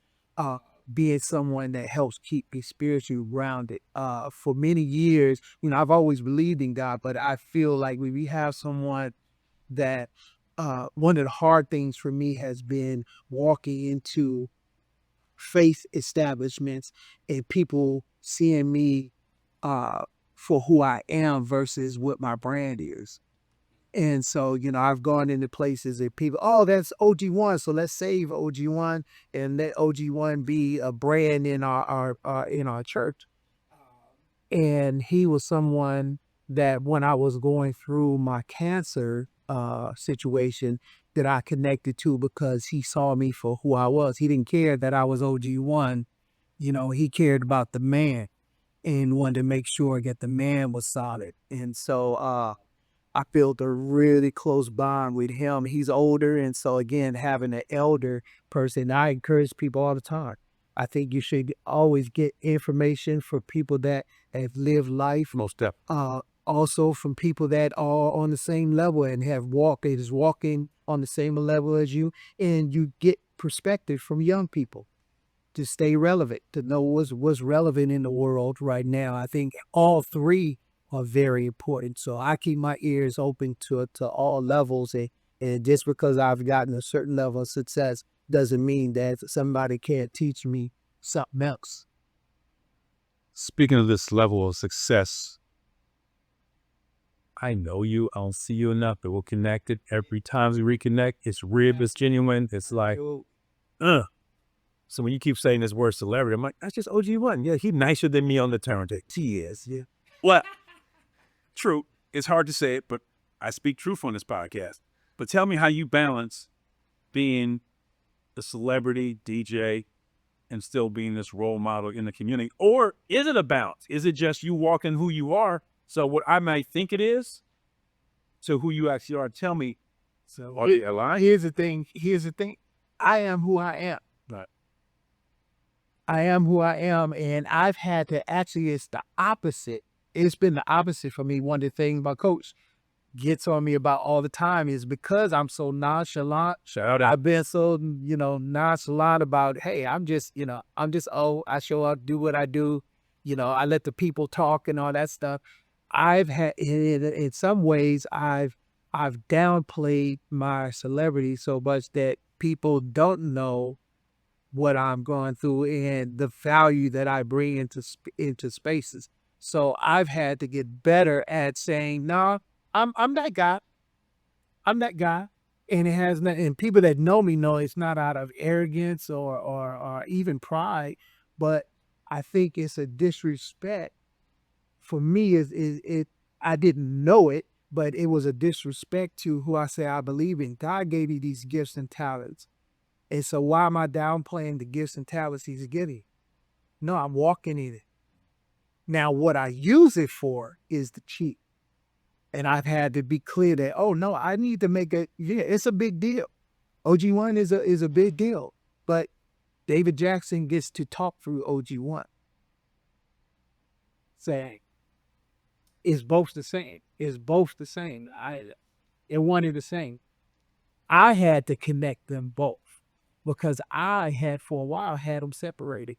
being someone that helps keep me spiritually grounded. For many years, I've always believed in God, but I feel like when we have someone that one of the hard things for me has been walking into faith establishments and people seeing me for who I am versus what my brand is. And so, I've gone into places and people, oh, that's O.G.One, so let's save O.G.One and let O.G.One be a brand in our church. And he was someone that when I was going through my cancer situation, that I connected to because he saw me for who I was. He didn't care that I was O.G.One. You know, he cared about the man and wanted to make sure that the man was solid. And so I built a really close bond with him. He's older, and so again, having an elder person, I encourage people all the time. I think you should always get information from people that have lived life. Most definitely. Also from people that are on the same level and have walking on the same level as you, and you get perspective from young people to stay relevant, to know what's relevant in the world right now. I think all three are very important. So I keep my ears open to all levels, and just because I've gotten a certain level of success doesn't mean that somebody can't teach me something else. Speaking of this level of success, I know you, I don't see you enough, but we're connected. Every time we reconnect, it's real, it's genuine. It's like, So when you keep saying this word celebrity, I'm like, that's just O.G.One. Yeah, he's nicer than me on the turntable. He is, yeah. Well, true. It's hard to say it, but I speak truth on this podcast. But tell me how you balance being a celebrity DJ and still being this role model in the community. Or is it a balance? Is it just you walking who you are? So what I might think it is to who you actually are. Tell me. So Are you alive? here's the thing. I am who I am. Right. I am who I am, and I've had to actually, it's the opposite. It's been the opposite for me. One of the things my coach gets on me about all the time is because I'm so nonchalant. Shout out. I've been so, nonchalant about, hey, I show up, do what I do. I let the people talk and all that stuff. I've had, in some ways, I've downplayed my celebrity so much that people don't know what I'm going through and the value that I bring into spaces. So I've had to get better at saying, no, I'm that guy. I'm that guy. And it has not, and people that know me know it's not out of arrogance or even pride, but I think it's a disrespect. For me, I didn't know it, but it was a disrespect to who I say I believe in. God gave you these gifts and talents. And so why am I downplaying the gifts and talents he's giving? No, I'm walking in it. Now, what I use it for is the cheat. And I've had to be clear that, oh, no, I need to make it's a big deal. O.G.One is a big deal. But David Jackson gets to talk through O.G.One. Saying, it's both the same. It's both the same. It one and the same. I had to connect them both because I had for a while had them separated.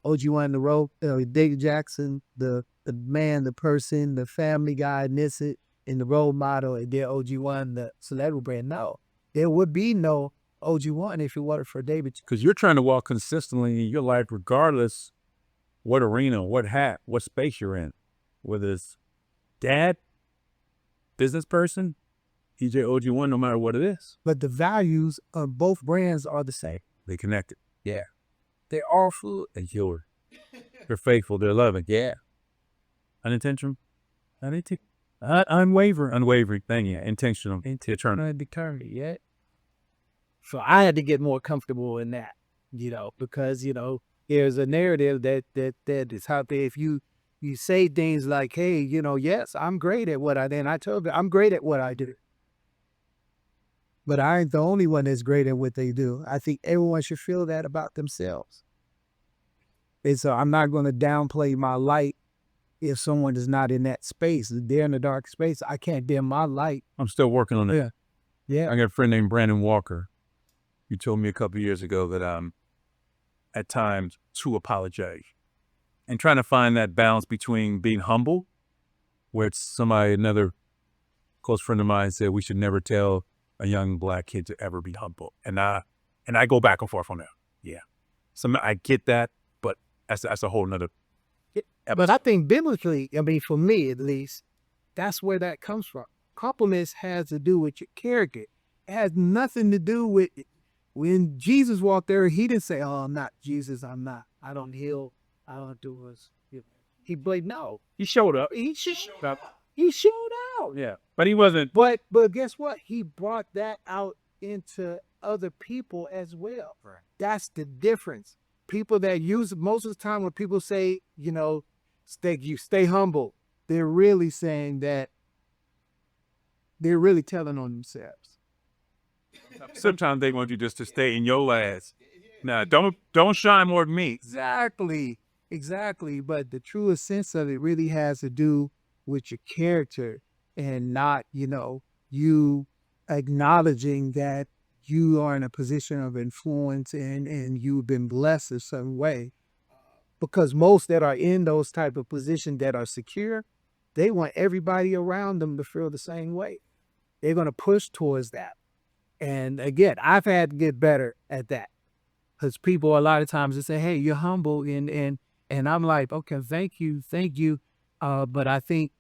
O.G.One, the role, David Jackson, the man, the person, the family guy, and the role model, and then O.G.One, the celebrity brand. No, there would be no O.G.One if it wasn't for David. Because you're trying to walk consistently in your life, regardless what arena, what hat, what space you're in, whether it's dad, business person, DJ O.G.One, no matter what it is. But the values of both brands are the same. They connected. Yeah. They're all fluid. And you're faithful, they're loving. Yeah. Unintentional. Unwavering. Unwavering thing, yeah. Intentional. Eternal. Determined, yeah. So I had to get more comfortable in that, because, there's a narrative that is out there. If you say things like, hey, yes, I'm great at what I do. And I told you, I'm great at what I do. But I ain't the only one that's great at what they do. I think everyone should feel that about themselves. And so I'm not going to downplay my light if someone is not in that space. If they're in a dark space, I can't dim my light. I'm still working on it. Yeah. I got a friend named Brandon Walker. You told me a couple of years ago that I'm at times too apologetic and trying to find that balance between being humble, where it's another close friend of mine said we should never tell a young Black kid to ever be humble. And I go back and forth on that. Yeah. So I get that, but that's a whole nother episode. But I think biblically, for me at least, that's where that comes from. Compliments has to do with your character. It has nothing to do with when Jesus walked there, he didn't say, oh, I'm not Jesus, I'm not. I don't heal. I don't do this. He played, no. He showed up. He showed up. He showed out. Yeah. But he wasn't. But guess what? He brought that out into other people as well. Right. That's the difference. People that use most of the time when people say, stay humble, they're really saying that they're really telling on themselves. Sometimes they want you just to stay in your ass. Nah, don't shine more than me. Exactly. But the truest sense of it really has to do with your character and not, you acknowledging that you are in a position of influence and you've been blessed a certain way. Because most that are in those type of positions that are secure, they want everybody around them to feel the same way. They're going to push towards that. And again, I've had to get better at that. Because people a lot of times they say, "Hey, you're humble," and I'm like, "Okay, thank you." But I think,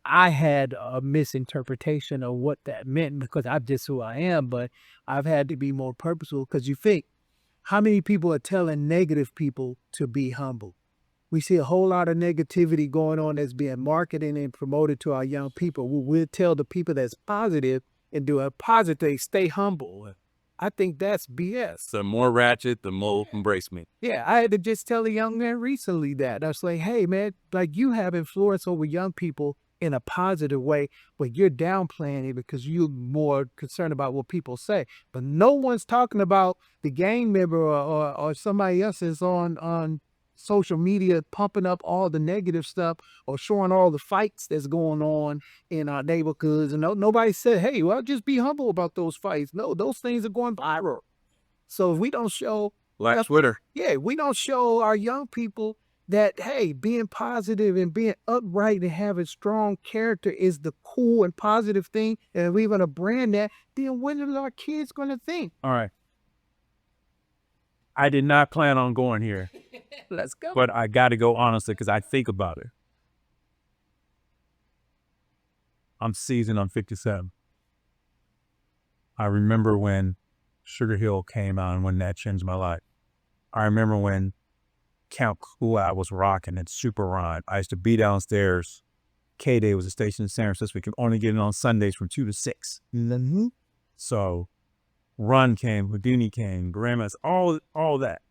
I had a misinterpretation of what that meant because I'm just who I am. But I've had to be more purposeful because you think, how many people are telling negative people to be humble? We see a whole lot of negativity going on that's being marketed and promoted to our young people. We'll tell the people that's positive and do a positive, stay humble. I think that's BS. The more ratchet, the more embrace me. Yeah, I had to just tell a young man recently that. I was like, hey, man, like you have influence over young people in a positive way, but you're downplaying it because you're more concerned about what people say. But no one's talking about the gang member or somebody else is on social media pumping up all the negative stuff or showing all the fights that's going on in our neighborhoods. And nobody said, hey, well, just be humble about those fights. No, those things are going viral. So if we don't show like Twitter, we don't show our young people that, hey, being positive and being upright and having strong character is the cool and positive thing, and we're going to brand that, then what are our kids going to think? All right. I did not plan on going here. Let's go. But I got to go honestly because I think about it. I'm seasoned on 57. I remember when Sugar Hill came out and when that changed my life. I remember when Count Cool was rocking at Super Ron. I used to be downstairs. K-Day was a station in San Francisco. We could only get in on Sundays from 2 to 6. Mm-hmm. So Run came, Houdini came, Grandma's, all that.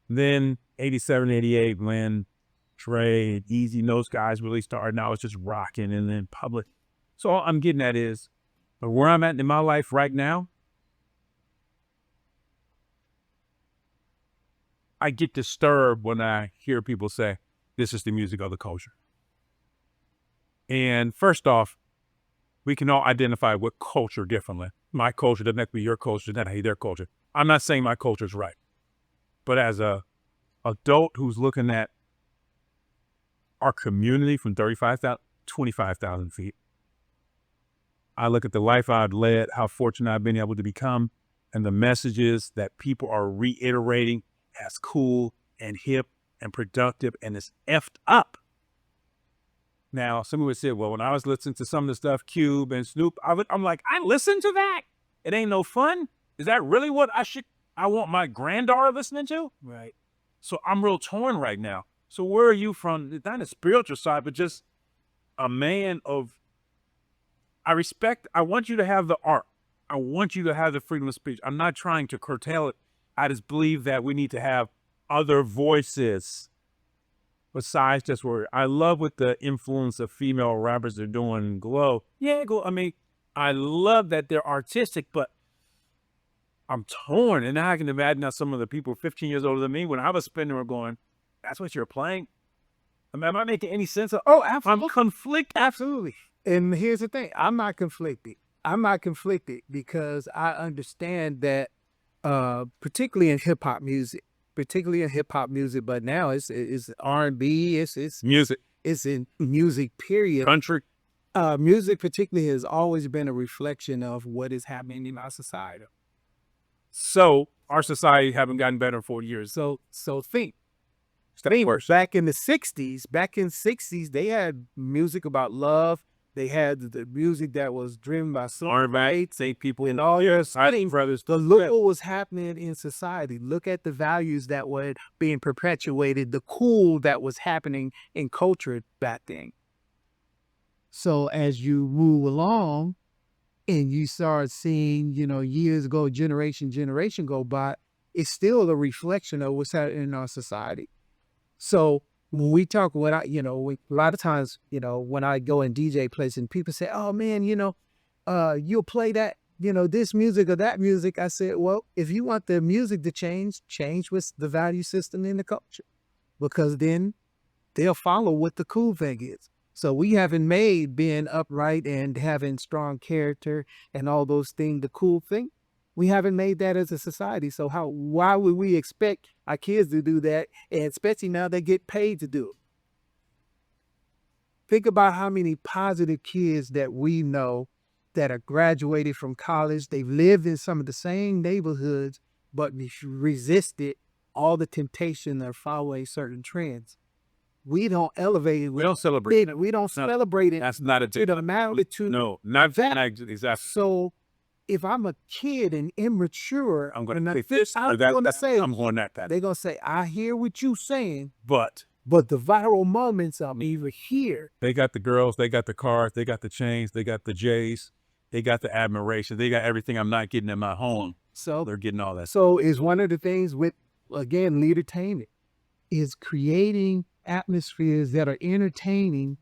Then 87, 88, when Trey, Easy, those guys really started. Now it's just rocking and then public. So all I'm getting at is, where I'm at in my life right now, I get disturbed when I hear people say, this is the music of the culture. And first off, we can all identify what culture differently. My culture doesn't have to be your culture, doesn't have to be their culture. I'm not saying my culture is right. But as a adult who's looking at our community from 35,000, 25,000 feet, I look at the life I've led, how fortunate I've been able to become, and the messages that people are reiterating as cool and hip and productive and it's effed up. Now, someone would say, well, when I was listening to some of the stuff, Cube and Snoop, I'm like, I listened to that? It ain't no fun? Is that really what I want my granddaughter listening to? Right. So I'm real torn right now. So where are you from? Not the spiritual side, but just a man of, I want you to have the art. I want you to have the freedom of speech. I'm not trying to curtail it. I just believe that we need to have other voices besides just word. I love what the influence of female rappers are doing. Glow. Yeah, Glow. I mean, I love that they're artistic, but I'm torn. And I can imagine how some of the people 15 years older than me, when I was spinning, were going, that's what you're playing? Am I making any sense of, Absolutely. I'm conflicted. Absolutely. And here's the thing. I'm not conflicted. I'm not conflicted because I understand that, particularly in hip hop music, but now it's R&B, it's Music. It's in music, period. Country. Music particularly has always been a reflection of what is happening in our society. So our society haven't gotten better in 40 years. So think. Worse. Back in the 60s, they had music about love. They had the music that was driven by Say people in all your brothers. Look what was happening in society. Look at the values that were being perpetuated, the cool that was happening in culture back then. So as you move along and you start seeing, years go, generation go by, it's still a reflection of what's happening in our society. So when we talk, a lot of times, when I go in DJ places and people say, oh man, you'll play that, this music or that music. I said, well, if you want the music to change with the value system in the culture, because then they'll follow what the cool thing is. So we haven't made being upright and having strong character and all those things the cool thing. We haven't made that as a society. So why would we expect our kids to do that? And especially now they get paid to do it. Think about how many positive kids that we know that are graduated from college. They've lived in some of the same neighborhoods, but resisted all the temptation of following certain trends. We don't elevate it. We don't celebrate it. We don't celebrate it. That's not a to the magnitude. No, not that. Exactly. So if I'm a kid and immature, I'm going to say this or that. I'm going at that. They're going to say, I hear what you're saying, but the viral moments I'm even here. They got the girls, they got the cars, they got the chains, they got the J's, they got the admiration, they got everything I'm not getting in my home. So they're getting all that. So is one of the things with, again, leadertainment is creating atmospheres that are entertaining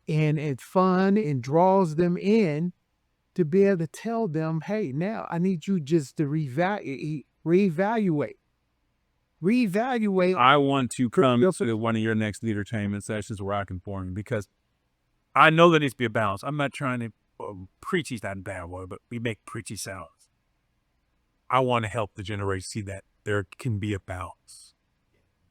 and fun and draws them in to be able to tell them, hey, now I need you just to reevaluate. I want to come to one of your next leadertainment sessions where I can form, because I know there needs to be a balance. I'm not trying to preachy's not a bad word, but we make preachy sounds. I want to help the generation see that there can be a balance.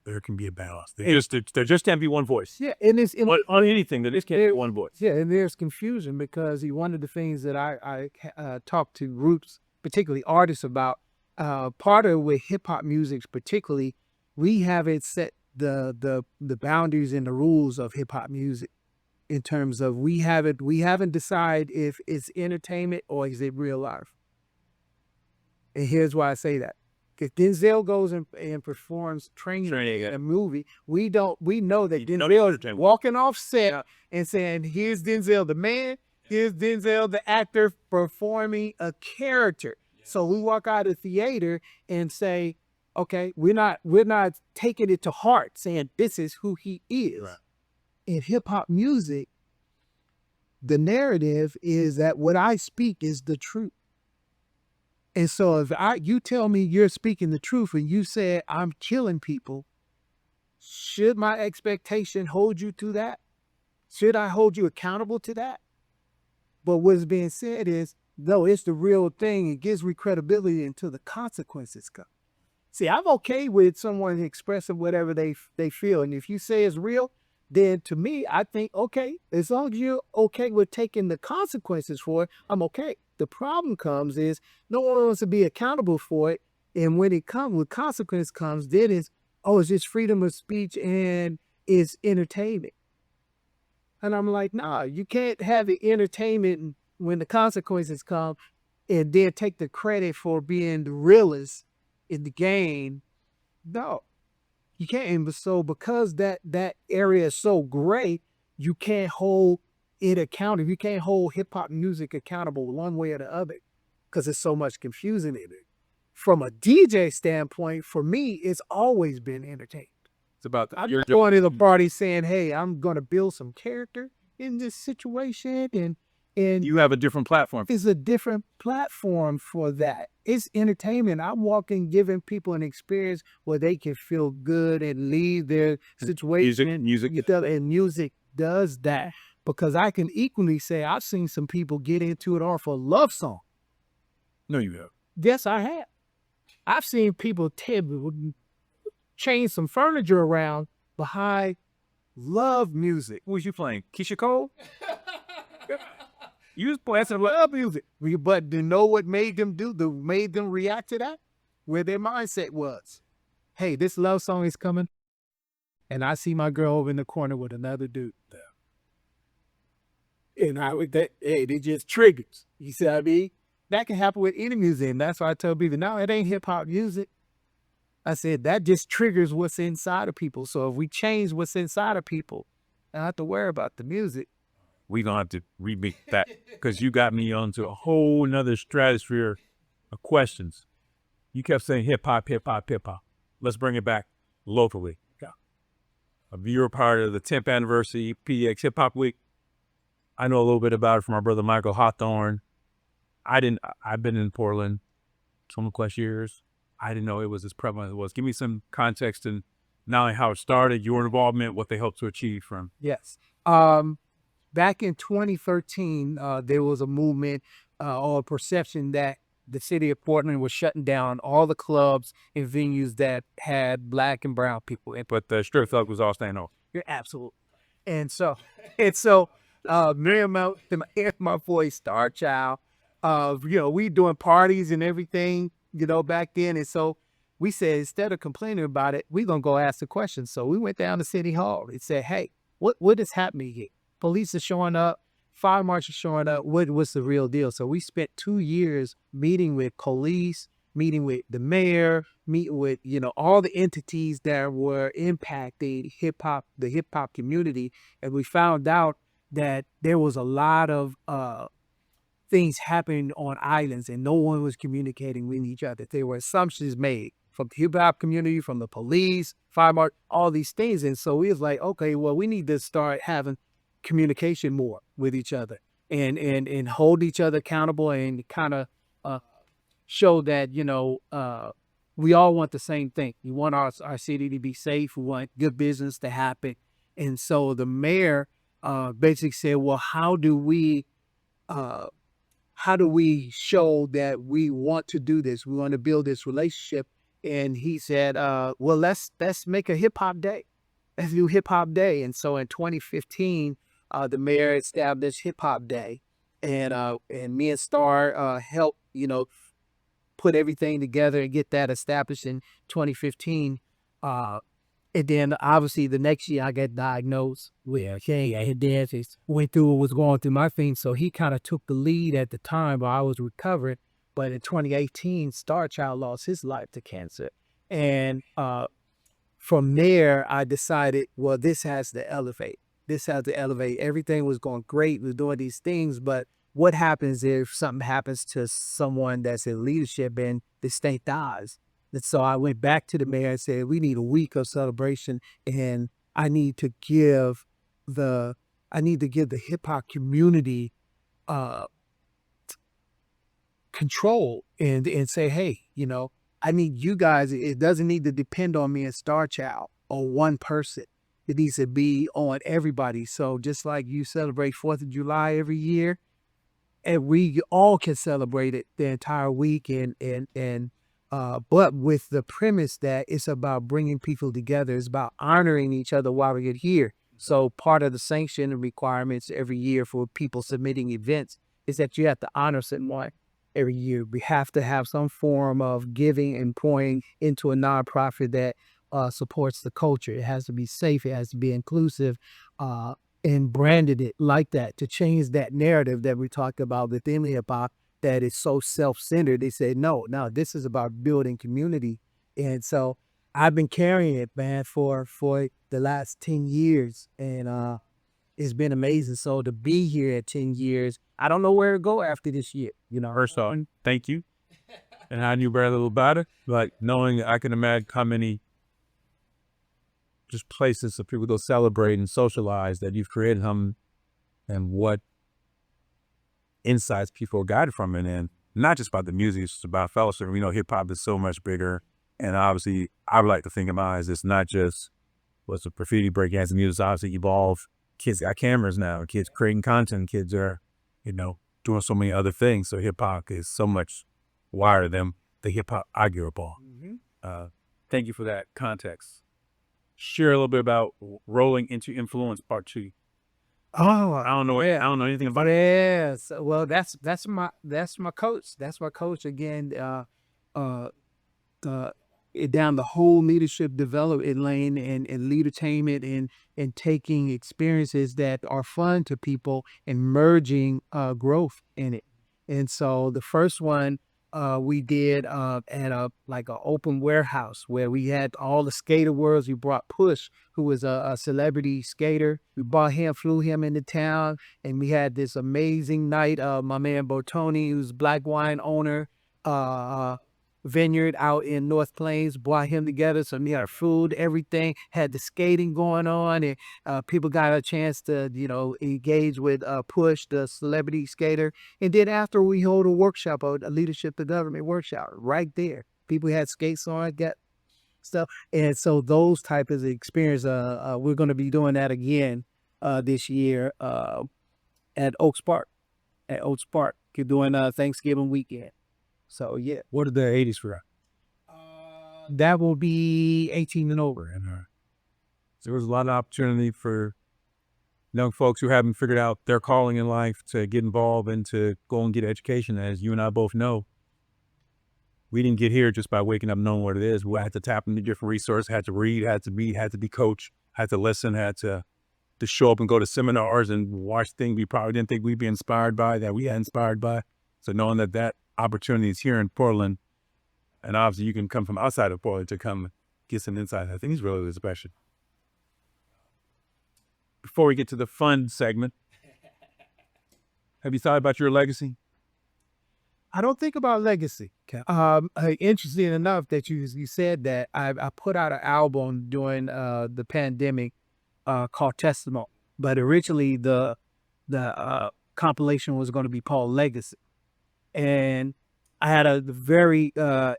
There can be a balance. There just can't be one voice. Yeah, and it's on anything. There just can't be one voice. Yeah, and there's confusion because one of the things that I talk to groups, particularly artists, about part of with hip hop music, particularly, we haven't set the boundaries and the rules of hip hop music in terms of we haven't decided if it's entertainment or is it real life. And here's why I say that. If Denzel goes and performs training in a movie, we know that Denzel walking off set and saying, here's Denzel the man, here's Denzel the actor performing a character. So we walk out of the theater and say, okay, we're not taking it to heart, saying this is who he is. Right. In hip hop music, the narrative is that what I speak is the truth. And so if you tell me you're speaking the truth and you say I'm killing people, should my expectation hold you to that? Should I hold you accountable to that? But what's being said is, no, it's the real thing. It gives me credibility until the consequences come. See, I'm okay with someone expressing whatever they feel. And if you say it's real, then to me, I think, okay, as long as you're okay with taking the consequences for it, I'm okay. The problem comes is no one wants to be accountable for it. And when consequence comes, then it's just freedom of speech and it's entertainment. And I'm like, nah, you can't have the entertainment when the consequences come and then take the credit for being the realest in the game. No, you can't. So because that area is so gray, you can't hold it accountable. You can't hold hip hop music accountable one way or the other because there's so much confusion in it. From a DJ standpoint, for me, it's always been entertainment. It's about I'm going to the party saying, hey, I'm going to build some character in this situation. And you have a different platform. It's a different platform for that. It's entertainment. I'm walking, giving people an experience where they can feel good and leave their situation. Music. And music does that. Because I can equally say I've seen some people get into it off a love song. No, you have. Yes, I have. I've seen people change some furniture around behind love music. Who was you playing? Keisha Cole? You was playing some love music. But do you know what made them made them react to that? Where their mindset was. Hey, this love song is coming. And I see my girl over in the corner with another dude there. And it just triggers. You see what I mean? That can happen with any music. And that's why I tell people, no, it ain't hip hop music. I said, that just triggers what's inside of people. So if we change what's inside of people, I don't have to worry about the music. we gonna have to remake that because you got me onto a whole nother stratosphere of questions. You kept saying hip hop, hip hop, hip hop. Let's bring it back locally. Yeah. You were part of the 10th anniversary PDX Hip Hop Week. I know a little bit about it from my brother Michael Hawthorne. I've been in Portland 20 plus years. I didn't know it was as prevalent as it was. Give me some context and not only how it started, your involvement, what they hope to achieve from. Yes. Back in 2013, there was a movement or a perception that the city of Portland was shutting down all the clubs and venues that had Black and brown people in. But the strip club was all staying open. You're absolutely. And so, Miriam out to my voice, Star Child. We doing parties and everything, back then. And so we said, instead of complaining about it, we're going to go ask the question. So we went down to City Hall and said, hey, what is happening here? Police are showing up, fire marshals showing up. What's the real deal? So we spent 2 years meeting with police, meeting with the mayor, meeting with, all the entities that were impacting the hip hop community. And we found out that there was a lot of things happening on islands and no one was communicating with each other. There were assumptions made from the hip hop community, from the police, fire marshal, all these things. And so we was like, okay, well, we need to start having communication more with each other and hold each other accountable and kind of show that, we all want the same thing. We want our city to be safe. We want good business to happen. And so the mayor basically said, well, how do we show that we want to do this? We want to build this relationship. And he said, well, let's make a hip hop day. Let's do hip hop day. And so in 2015, the mayor established Hip Hop Day, and me and Star helped, put everything together and get that established in 2015. And then obviously the next year I got diagnosed with diabetes. Went through what was going through my thing, so he kind of took the lead at the time while I was recovering. But in 2018, Star Child lost his life to cancer, and from there I decided, well, this has to elevate. This has to elevate. Everything was going great. We were doing these things, but what happens if something happens to someone that's in leadership and this thing dies? And so I went back to the mayor and said, we need a week of celebration, and I need to give the hip hop community control and say, hey, I need you guys. It doesn't need to depend on me and Star Child or one person. It needs to be on everybody. So just like you celebrate 4th of July every year, and we all can celebrate it the entire week, but with the premise that it's about bringing people together. It's about honoring each other while we're here. So part of the sanction and requirements every year for people submitting events is that you have to honor someone every year. We have to have some form of giving and pouring into a nonprofit that supports the culture. It has to be safe. It has to be inclusive, and branded it like that to change that narrative that we talked about within hip hop that is so self-centered. They say, no, this is about building community. And so I've been carrying it, man, for the last 10 years. And it's been amazing. So to be here at 10 years, I don't know where to go after this year. First off, thank you. And I knew very little about it, but knowing, I can imagine how many just places for people to celebrate and socialize that you've created them, and what insights people are guided from it. And not just about the music, it's about fellowship. Hip hop is so much bigger. And obviously, I would like to think of mine as it's not just what's a graffiti, breakdancing music, obviously evolved. Kids got cameras now, kids creating content, kids are, doing so many other things. So hip hop is so much wider than the hip hop I grew up on. Mm-hmm. Thank you for that context. Share a little bit about Rolling into Influence Part 2. Oh, I don't know anything about it. Yes. Well, that's my coach. That's my coach again. Down the whole leadership development lane and leadertainment and taking experiences that are fun to people and merging growth in it. And so the first one we did at like an open warehouse where we had all the skater worlds. We brought Push, who was a celebrity skater. We brought him, flew him into town, and we had this amazing night. My man Botoni, who's Black Wine owner, vineyard out in North Plains, brought him together. So we had food, everything, had the skating going on, and people got a chance to, engage with Push, the celebrity skater. And then after we hold a workshop, a leadership to government workshop right there. People had skates on, got stuff. And so those type of experience, we're going to be doing that again this year at Oaks Park. You're doing Thanksgiving weekend. So, yeah. What are the 80s for that? That will be 18 and over. So there was a lot of opportunity for young folks who haven't figured out their calling in life to get involved and to go and get education. As you and I both know, we didn't get here just by waking up knowing what it is. We had to tap into different resources, had to read, had to be coached, had to listen, had to show up and go to seminars and watch things we probably didn't think we'd be inspired by, that we had inspired by. So knowing that opportunity is here in Portland, and obviously you can come from outside of Portland to come get some insight, I think it's really special. Before we get to the fun segment, have you thought about your legacy? I don't think about legacy. Interesting enough that you said that. I put out an album during the pandemic called Testimony, but originally the compilation was going to be called Legacy. And I had a very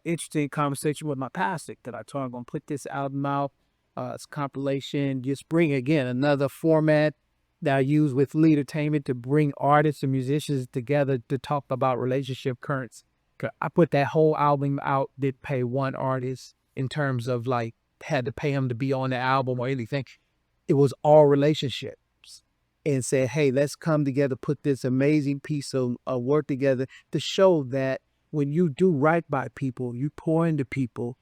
interesting conversation with my pastor that I told him I'm going to put this album out. It's a compilation, just bring, again, another format that I use with Leadertainment to bring artists and musicians together to talk about relationship currents. I put that whole album out, didn't pay one artist in terms of like, had to pay him to be on the album or anything. It was all relationships. And said, hey, let's come together, put this amazing piece of work together to show that when you do right by people, you pour into people,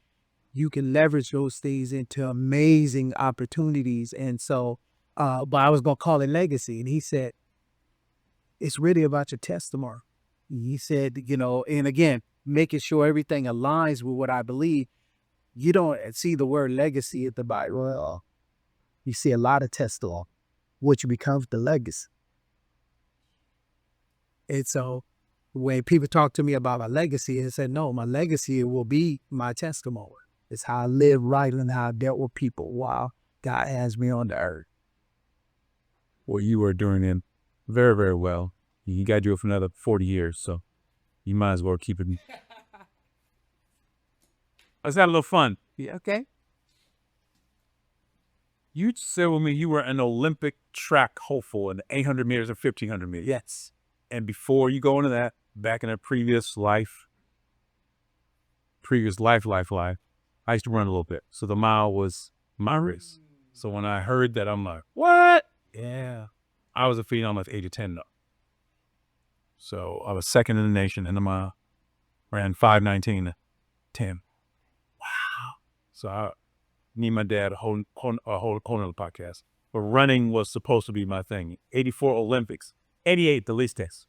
you can leverage those things into amazing opportunities. And so, but I was going to call it Legacy. And he said, it's really about your testimony. He said, and again, making sure everything aligns with what I believe. You don't see the word legacy at the Bible. You see a lot of testimony, which becomes the legacy. And so when people talk to me about my legacy, I said, no, my legacy will be my testimony. It's how I live right and how I dealt with people while God has me on the earth. Well, you were doing it very, very well. You got to do it for another 40 years, so you might as well keep it. Let's have a little fun. Yeah, okay. You said with me you were an Olympic track hopeful in the 800 meters and 1,500 meters. Yes. And before you go into that, back in a previous life, I used to run a little bit. So the mile was my race. So when I heard that, I'm like, what? Yeah. I was a phenom at the age of 10 though. So I was second in the nation in the mile, ran 5:19 to 10. Wow. So me and my dad, a whole another podcast. But running was supposed to be my thing. 84 Olympics, 88 the least test.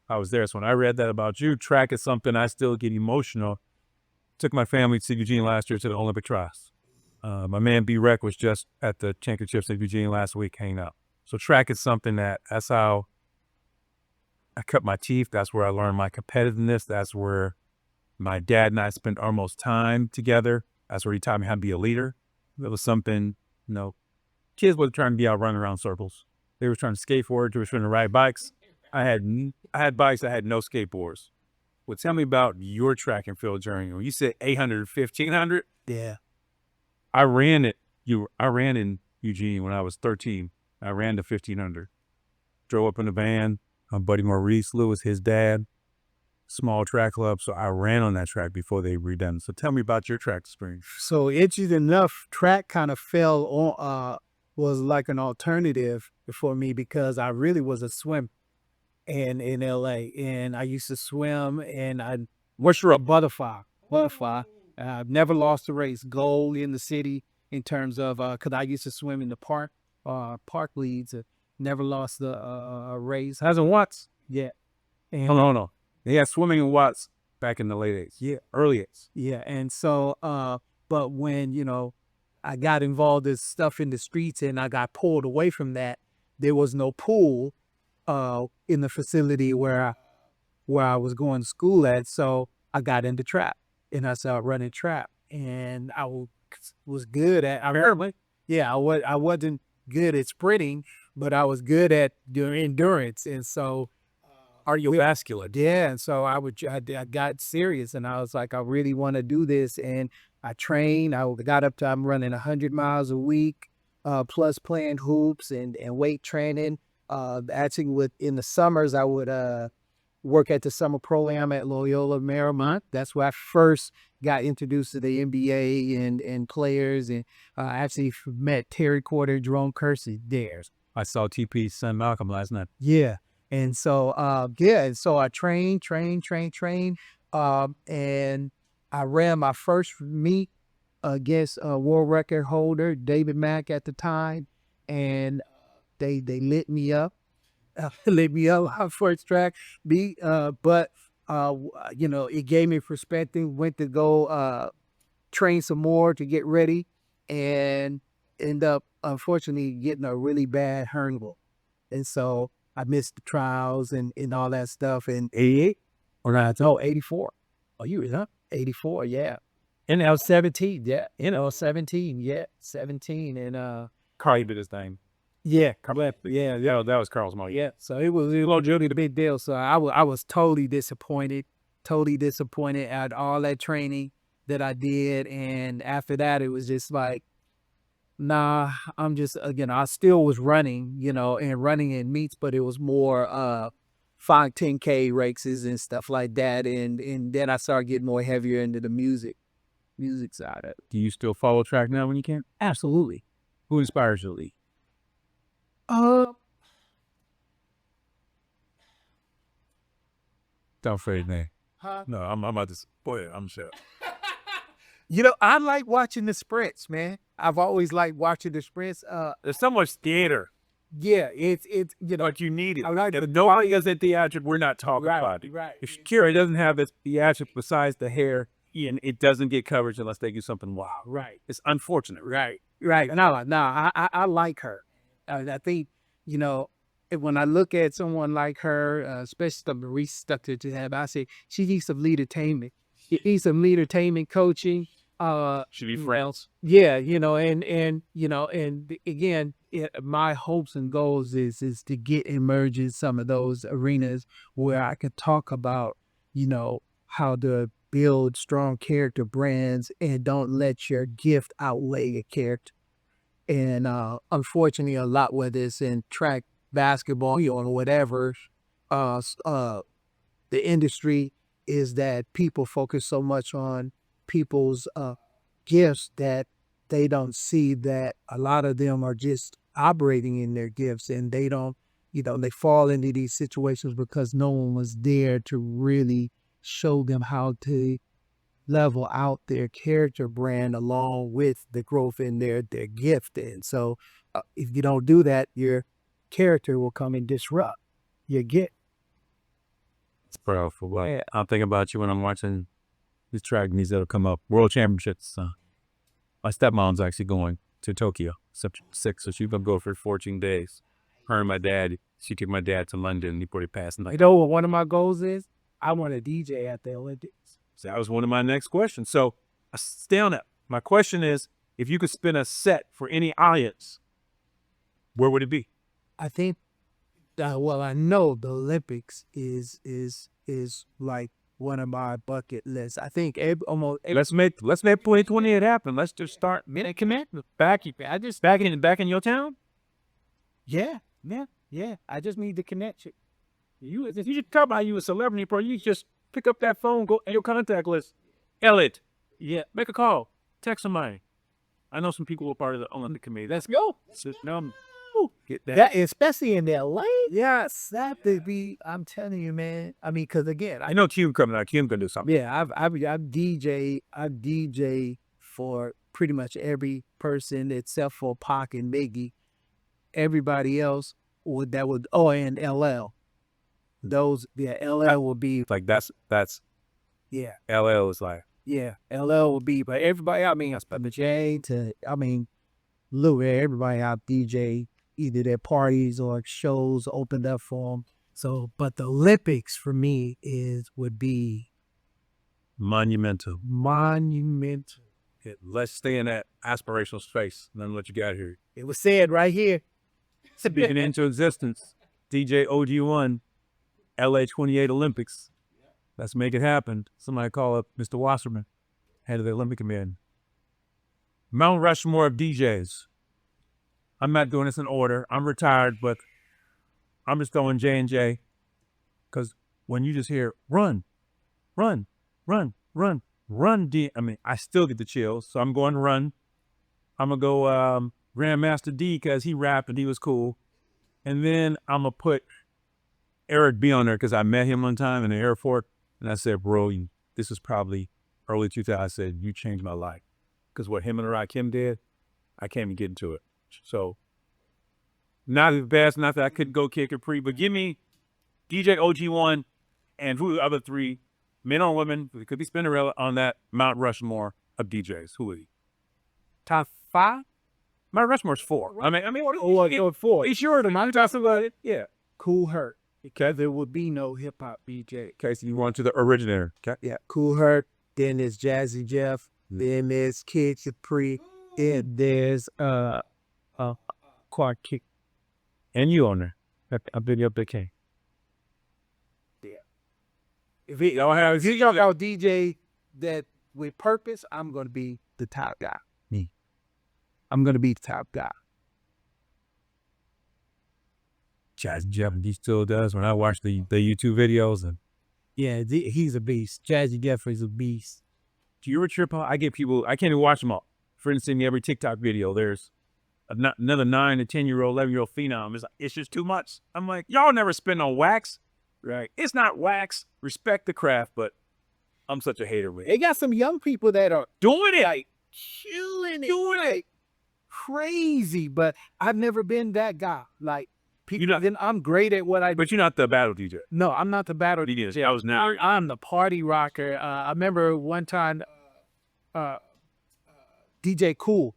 I was there. So when I read that about you, track is something I still get emotional. Took my family to Eugene last year to the Olympic trials. My man B-Rec was just at the championships at Eugene last week hanging out. So track is something that's how I cut my teeth. That's where I learned my competitiveness. That's where my dad and I spent our most time together. That's where he taught me how to be a leader. That was something, kids wasn't trying to be out running around circles. They were trying to skateboard, they were trying to ride bikes. I had bikes, I had no skateboards. Well, tell me about your track and field journey. When you said 800, 1,500. Yeah. I ran in Eugene when I was 13. I ran the 1,500. Drove up in the van. My buddy Maurice Lewis, his dad, small track club. So I ran on that track before they redone. So tell me about your track experience. So interesting enough, track kind of fell on, was like an alternative for me because I really was a swimmer in LA, and I used to swim, and What's your butterfly. I've never lost a race. Goal in the city in terms of because I used to swim in the park leads. Never lost the race. Hasn't Watts? Yeah. And No. Yeah, swimming in Watts. back in the late 80s. Yeah, early 80s. Yeah, and so, but when, I got involved in stuff in the streets and I got pulled away from that, there was no pool in the facility where I was going to school at. So I got into trap and I started running trap. And was good at, Apparently. yeah, I wasn't good at sprinting, but I was good at doing endurance. And so, Cardiovascular. yeah, and so I got serious and I was like, I really want to do this. And I trained. I got up to, I'm running 100 miles a week, plus playing hoops and weight training. Actually, in the summers, I would work at the summer program at Loyola Marymount. That's where I first got introduced to the NBA and players. And I actually met Terry Quarter, Jerome Kersey there. I saw TP's son Malcolm last night. Yeah. And so, and so I trained, and I ran my first meet against a world record holder, David Mack at the time, and they lit me up, my first track beat, but it gave me perspective, went to go train some more to get ready, and end up, unfortunately, getting a really bad hernia. And so I missed the trials and all that stuff. And 88? Or not? No, 84. Oh, you was, huh? 84, yeah. And I was 17, yeah. 17, yeah. 17. And Carl did his thing. yeah, Yeah, that was Carl's moment. yeah. So it was a big deal. So I was totally disappointed at all that training that I did. And after that, it was just like, nah, I'm just, I still was running, and running in meets, but it was more 5-10K races and stuff like that. And then I started getting more heavier into the music side of it. Do you still follow track now when you can? Absolutely. Who inspires you, Lee? Don't fade name. Huh? No, I'm about to. Boy, I'm sure. I like watching the sprints, man. I've always liked watching the sprints. There's so much theater. Yeah, it's But you need it. I like it. If nobody has that theatric, we're not talking about it. Right. If Shakira doesn't have this theatric besides the hair, and it doesn't get coverage unless they do something wild. Right. It's unfortunate. Right. And I like her. I think, when I look at someone like her, especially the Marie stuff that you have, I say she needs some leadertainment. She needs some leadertainment coaching. Should be friends. Yeah, and again, my hopes and goals is to get emerged in some of those arenas where I can talk about, how to build strong character brands and don't let your gift outweigh your character. And unfortunately, a lot, whether it's in track, basketball, or whatever, the industry is that people focus so much on people's gifts that they don't see that a lot of them are just operating in their gifts, and they don't, they fall into these situations because no one was there to really show them how to level out their character brand along with the growth in their gift. And so if you don't do that, your character will come and disrupt your gift. It's powerful. Well, yeah. I'm thinking about you when I'm watching these track meets that'll come up. World Championships. My stepmom's actually going to Tokyo, September 6th, so she's going to go for 14 days. Her and my dad, she took my dad to London before they passed. You know what one of my goals is? I want to DJ at the Olympics. So that was one of my next questions. So stay on that. My question is, if you could spin a set for any audience, where would it be? I think, I know the Olympics is like one of my bucket lists. I think let's make 2020 it happen. Let's just start minute connect back in your town. Yeah. I just need the connection. You should talk about you a celebrity, bro. You just pick up that phone, go in your contact list. Elliot. Yeah. Make a call. Text somebody. I know some people who are part of the Olympic committee. Let's go. Get that, especially in LA. Yes, that would be. I'm telling you, man. I mean, because again, I know Cube coming out. Cube gonna do something. Yeah, I've DJ for pretty much every person except for PAC and Biggie. Everybody else and LL. Those, LL will be like that's Yeah. LL is like, Yeah. LL would be, but everybody, I mean, from the J to, I mean, literally everybody out DJ, either their parties or shows opened up for them. So, but the Olympics for me would be monumental. monumental. Let's stay in that aspirational space. And then what you got here. It was said right here. Speaking into existence, DJ O.G.One, LA 28 Olympics. Let's make it happen. Somebody call up Mr. Wasserman, head of the Olympic Committee. Mount Rushmore of DJs. I'm not doing this in order. I'm retired, but I'm just going J&J. Because when you just hear run, run, run, run, run, I mean, I still get the chills. So I'm going run. I'm going to go Grandmaster D because he rapped and he was cool. And then I'm going to put Eric B on there because I met him one time in the airport. And I said, bro, this was probably early 2000. I said, you changed my life. Because what him and Rakim did, I can't even get into it. So, not the best, not that I couldn't go kick it pre, but give me DJ O.G.One and who are the other three, men or women, it could be Spinderella, on that Mount Rushmore of DJs. Who are you? Top 5? Mount Rushmore's 4. I mean, what? Oh, 4. You sure? The Mount about it? Yeah. Cool Herc. Because there would be no hip hop DJ. Okay, so you want to the originator. Okay. Yeah. Cool Herc. Then there's Jazzy Jeff. Then there's Kid Capri. And there's Quad Kick. And you on there. I've been up the K. Yeah. If you got DJ that with purpose, I'm gonna be the top guy. Me. I'm gonna be the top guy. Jazzy Jeff, he still does. When I watch the YouTube videos, and yeah, he's a beast. Jazzy Jeff is a beast. Do you ever trip out? I get people, I can't even watch them all. For instance, in every TikTok video, there's another 9 to 10-year-old, 11-year-old phenom. It's just too much. I'm like, y'all never spend on wax, right? It's not wax. Respect the craft, but I'm such a hater with it. They got some young people that are Doing it. like killing it, crazy. But I've never been that guy. Like people, then I'm great at what I do. But you're not the battle DJ. No, I'm not the battle DJ. I was now. I'm the party rocker. I remember one time, DJ Cool,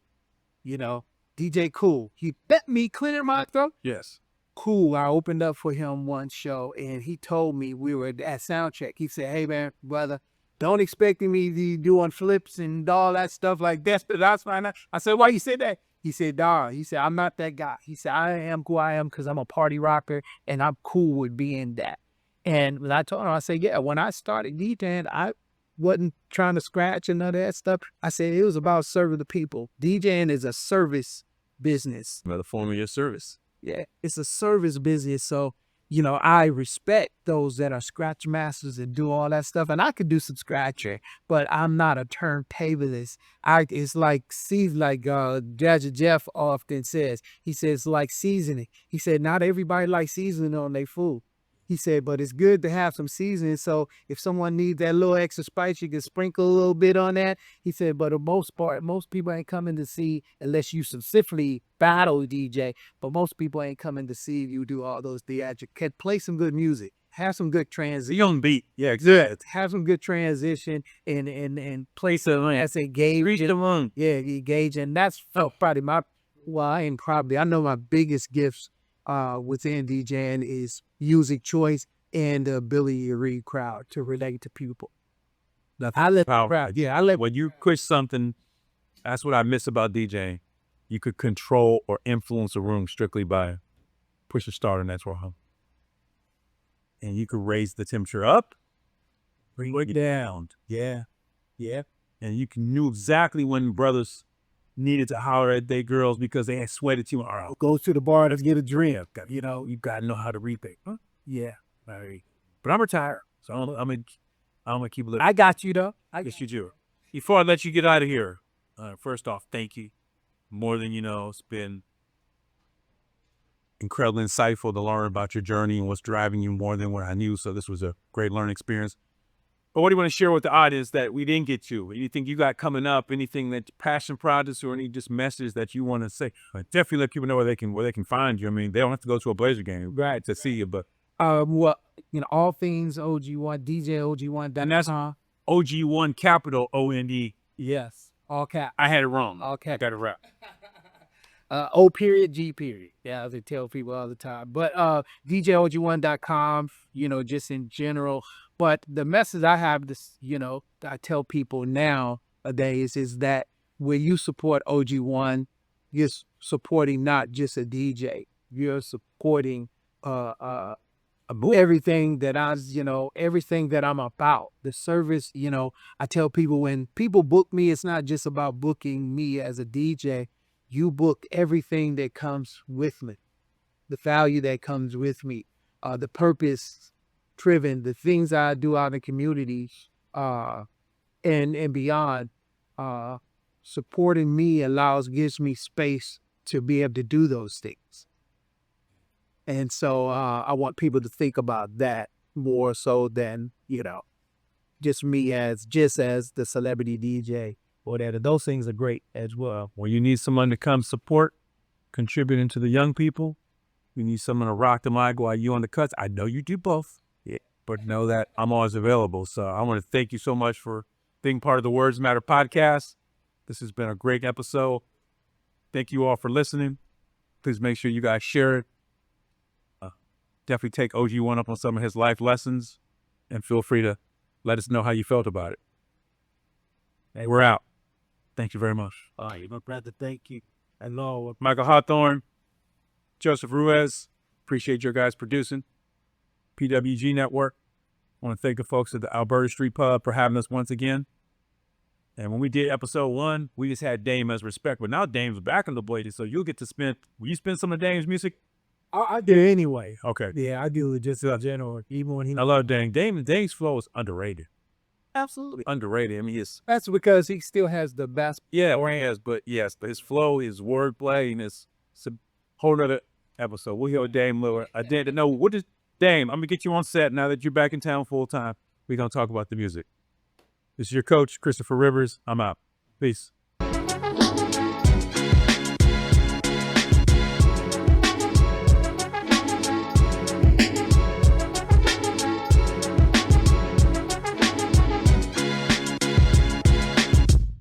DJ Cool. He bet me clearing my throat. Yes. Cool. I opened up for him one show, and he told me we were at sound check. He said, "Hey man, brother, don't expect me to be doing flips and all that stuff like that." But that's fine. I said, "Why you said that?" He said, "Dawg," he said, "I'm not that guy." He said, "I am who I am because I'm a party rocker, and I'm cool with being that." And when I told him, I said, "Yeah, when I started DJing, I wasn't trying to scratch and none of that stuff." I said it was about serving the people. DJing is a service business. By the form of your service. Yeah, it's a service business. So, I respect those that are scratch masters and do all that stuff. And I could do some scratching, but I'm not a turntablist. It's like Jazzy Jeff often says. He says like seasoning. He said not everybody likes seasoning on their food. He said, but it's good to have some seasoning. So if someone needs that little extra spice, you can sprinkle a little bit on that. He said, but the most part, most people ain't coming to see unless you specifically battle DJ. But most people ain't coming to see you do all those theatrics. Play some good music. Have some good transition. Be on beat. Yeah, exactly. Have some good transition and play some that's engaging. Reach the moon. Yeah, engaging. And that's probably I know my biggest gifts within DJing is music choice and the ability to read crowd, to relate to people. I let the crowd. Yeah, when you push something, that's what I miss about DJing. You could control or influence a room strictly by push a start and that's where home. And you could raise the temperature up, bring it down. Yeah. Yeah. And you knew exactly when brothers needed to holler at their girls because they had sweated too much. Go to the bar to get a drink. You got to know how to read things. Huh? Yeah. But I'm retired, so I'm gonna keep living. I got you though. Yes, you do. Before I let you get out of here, first off, thank you. More than it's been incredibly insightful to learn about your journey and what's driving you more than what I knew. So this was a great learning experience. But what do you want to share with the audience that we didn't get to? Anything you got coming up? Anything that passion projects or any just message that you want to say? Definitely let people know where they can find you. I mean, they don't have to go to a Blazer game to see you, but all things O.G.One, DJ O.G.One. And that's O.G.One capital O-N-E. Yes. All cap. I had it wrong. All I cap. got it right. O period G period. Yeah, I tell people all the time. But DJOG1.com, just in general. But the message I have this, I tell people nowadays is that when you support OG1, you're supporting not just a DJ. You're supporting everything that I'm about. The service, I tell people when people book me, it's not just about booking me as a DJ. You book everything that comes with me, the value that comes with me, the purpose driven, the things I do out in the community, and beyond. Supporting me gives me space to be able to do those things. And so I want people to think about that more so than, just me as the celebrity DJ. Whatever. Those things are great as well. When you need someone to come support, contributing to the young people, you need someone to rock the mic while you on the cuts. I know you do both. Yeah. But know that I'm always available. So I want to thank you so much for being part of the Words Matter podcast. This has been a great episode. Thank you all for listening. Please make sure you guys share it. Definitely take O.G.One up on some of his life lessons, and feel free to let us know how you felt about it. Hey, we're out. Thank you very much. All right, my brother, thank you. Hello. Michael Hawthorne, Joseph Ruiz, appreciate your guys producing. PWG Network. I want to thank the folks at the Alberta Street Pub for having us once again. And when we did episode 1, we just had Dame as respect, but now Dame's back on the blade, so you'll get to will you spin some of Dame's music? I do anyway. Okay. Yeah, I do it just in general. Even when I love Dame. Dame's flow is underrated. Absolutely. Underrated. I mean, that's because he still has the best. Yeah, or he has, but his flow, his wordplay, and it's a whole other episode. We'll hear Dame Lillard. I did to know what is Dame. I'm gonna get you on set now that you're back in town full time. We're gonna talk about the music. This is your coach, Christopher Rivers. I'm out. Peace.